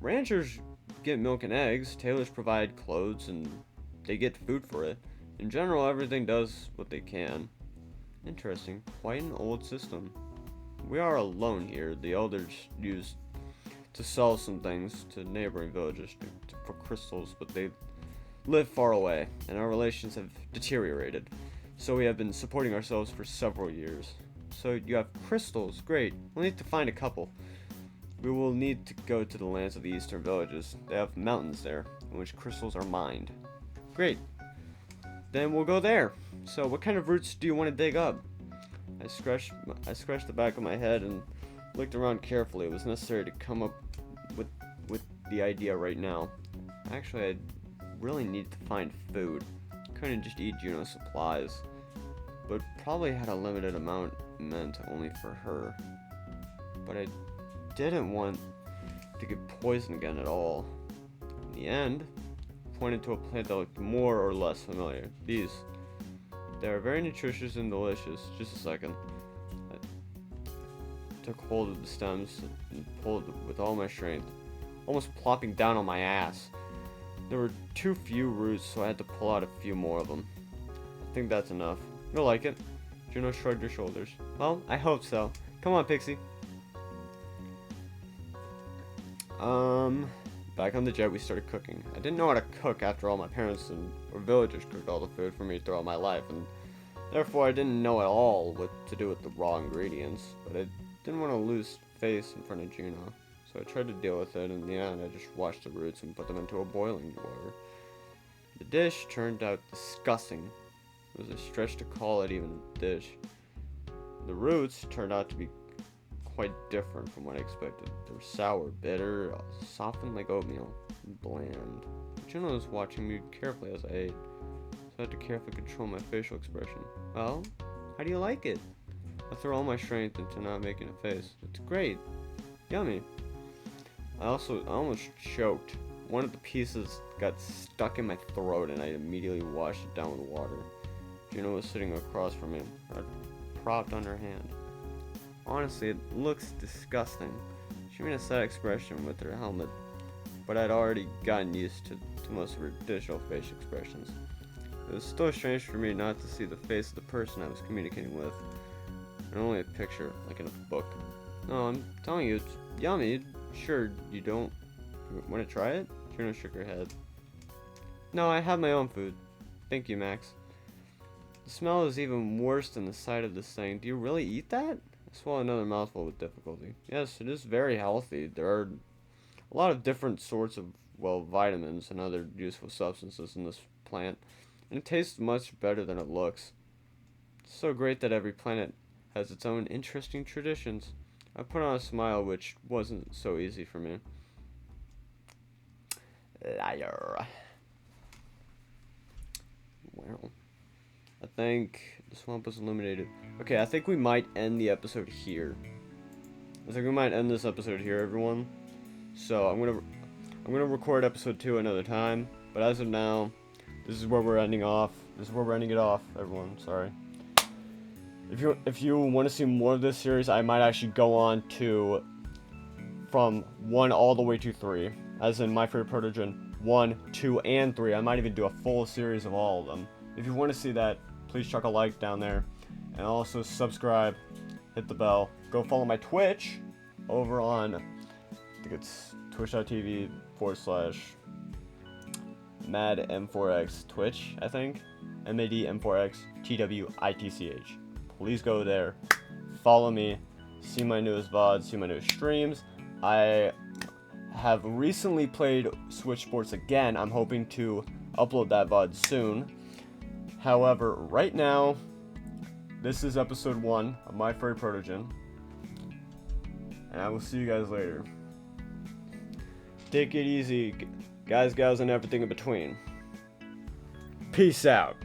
Ranchers get milk and eggs. Tailors provide clothes, and they get food for it. In general, everything does what they can." Interesting. Quite an old system. We are alone here. The elders used to sell some things to neighboring villages for crystals, but they live far away, and our relations have deteriorated. So we have been supporting ourselves for several years. "So you have crystals. Great. We'll need to find a couple. We will need to go to the lands of the eastern villages. They have mountains there, in which crystals are mined." "Great. Then we'll go there. So what kind of roots do you want to dig up?" I scratched the back of my head and looked around carefully. It was necessary to come up with the idea right now. Actually, I really needed to find food. Couldn't just eat Juno's supplies, but probably had a limited amount meant only for her. But I didn't want to get poisoned again at all. In the end, I pointed to a plant that looked more or less familiar. "These. They are very nutritious and delicious." Just a second. I took hold of the stems and pulled with all my strength, almost plopping down on my ass. There were too few roots, so I had to pull out a few more of them. "I think that's enough. You'll like it." Juno shrugged her shoulders. "Well, I hope so. Come on, Pixie. Back on the jet, we started cooking. I didn't know how to cook after all my parents or villagers cooked all the food for me throughout my life, and therefore I didn't know at all what to do with the raw ingredients, but I didn't want to lose face in front of Juno, so I tried to deal with it. In the end, I just washed the roots and put them into a boiling water. The dish turned out disgusting. It was a stretch to call it even a dish. The roots turned out to be quite different from what I expected. They were sour, bitter, softened like oatmeal, and bland. Juno was watching me carefully as I ate, so I had to carefully control my facial expression. Well, how do you like it? I threw all my strength into not making a face. It's great. Yummy. I almost choked. One of the pieces got stuck in my throat and I immediately washed it down with water. Juno was sitting across from me, her propped on her hand. Honestly, it looks disgusting. She made a sad expression with her helmet, but I'd already gotten used to most of her digital facial expressions. It was still strange for me not to see the face of the person I was communicating with, and only a picture, like in a book. No, I'm telling you, it's yummy. Sure, you don't want to try it? Juno shook her head. No, I have my own food. Thank you, Max. The smell is even worse than the sight of this thing. Do you really eat that? I swallowed another mouthful with difficulty. Yes, it is very healthy. There are a lot of different sorts of, well, vitamins and other useful substances in this plant, and it tastes much better than it looks. It's so great that every planet has its own interesting traditions. I put on a smile, which wasn't so easy for me. Liar. Well, I think the swamp was illuminated. Okay, I think we might end the episode here. I think we might end this episode here, everyone. So I'm gonna record episode 2 another time. But as of now, this is where we're ending off. This is where we're ending it off, everyone. Sorry. If you want to see more of this series, I might actually go on to from 1 all the way to 3, as in My Favorite Protogen 1, 2, and 3. I might even do a full series of all of them. If you want to see that, please chuck a like down there, and also subscribe, hit the bell. Go follow my Twitch over on, I think it's twitch.tv/MadM4X Twitch, I think. MADM4X TWITCH. Please go there, follow me, see my newest VODs, see my newest streams. I have recently played Switch Sports again. I'm hoping to upload that VOD soon. However, right now, this is episode 1 of My Furry Protogen, and I will see you guys later. Take it easy, guys, gals, and everything in between. Peace out.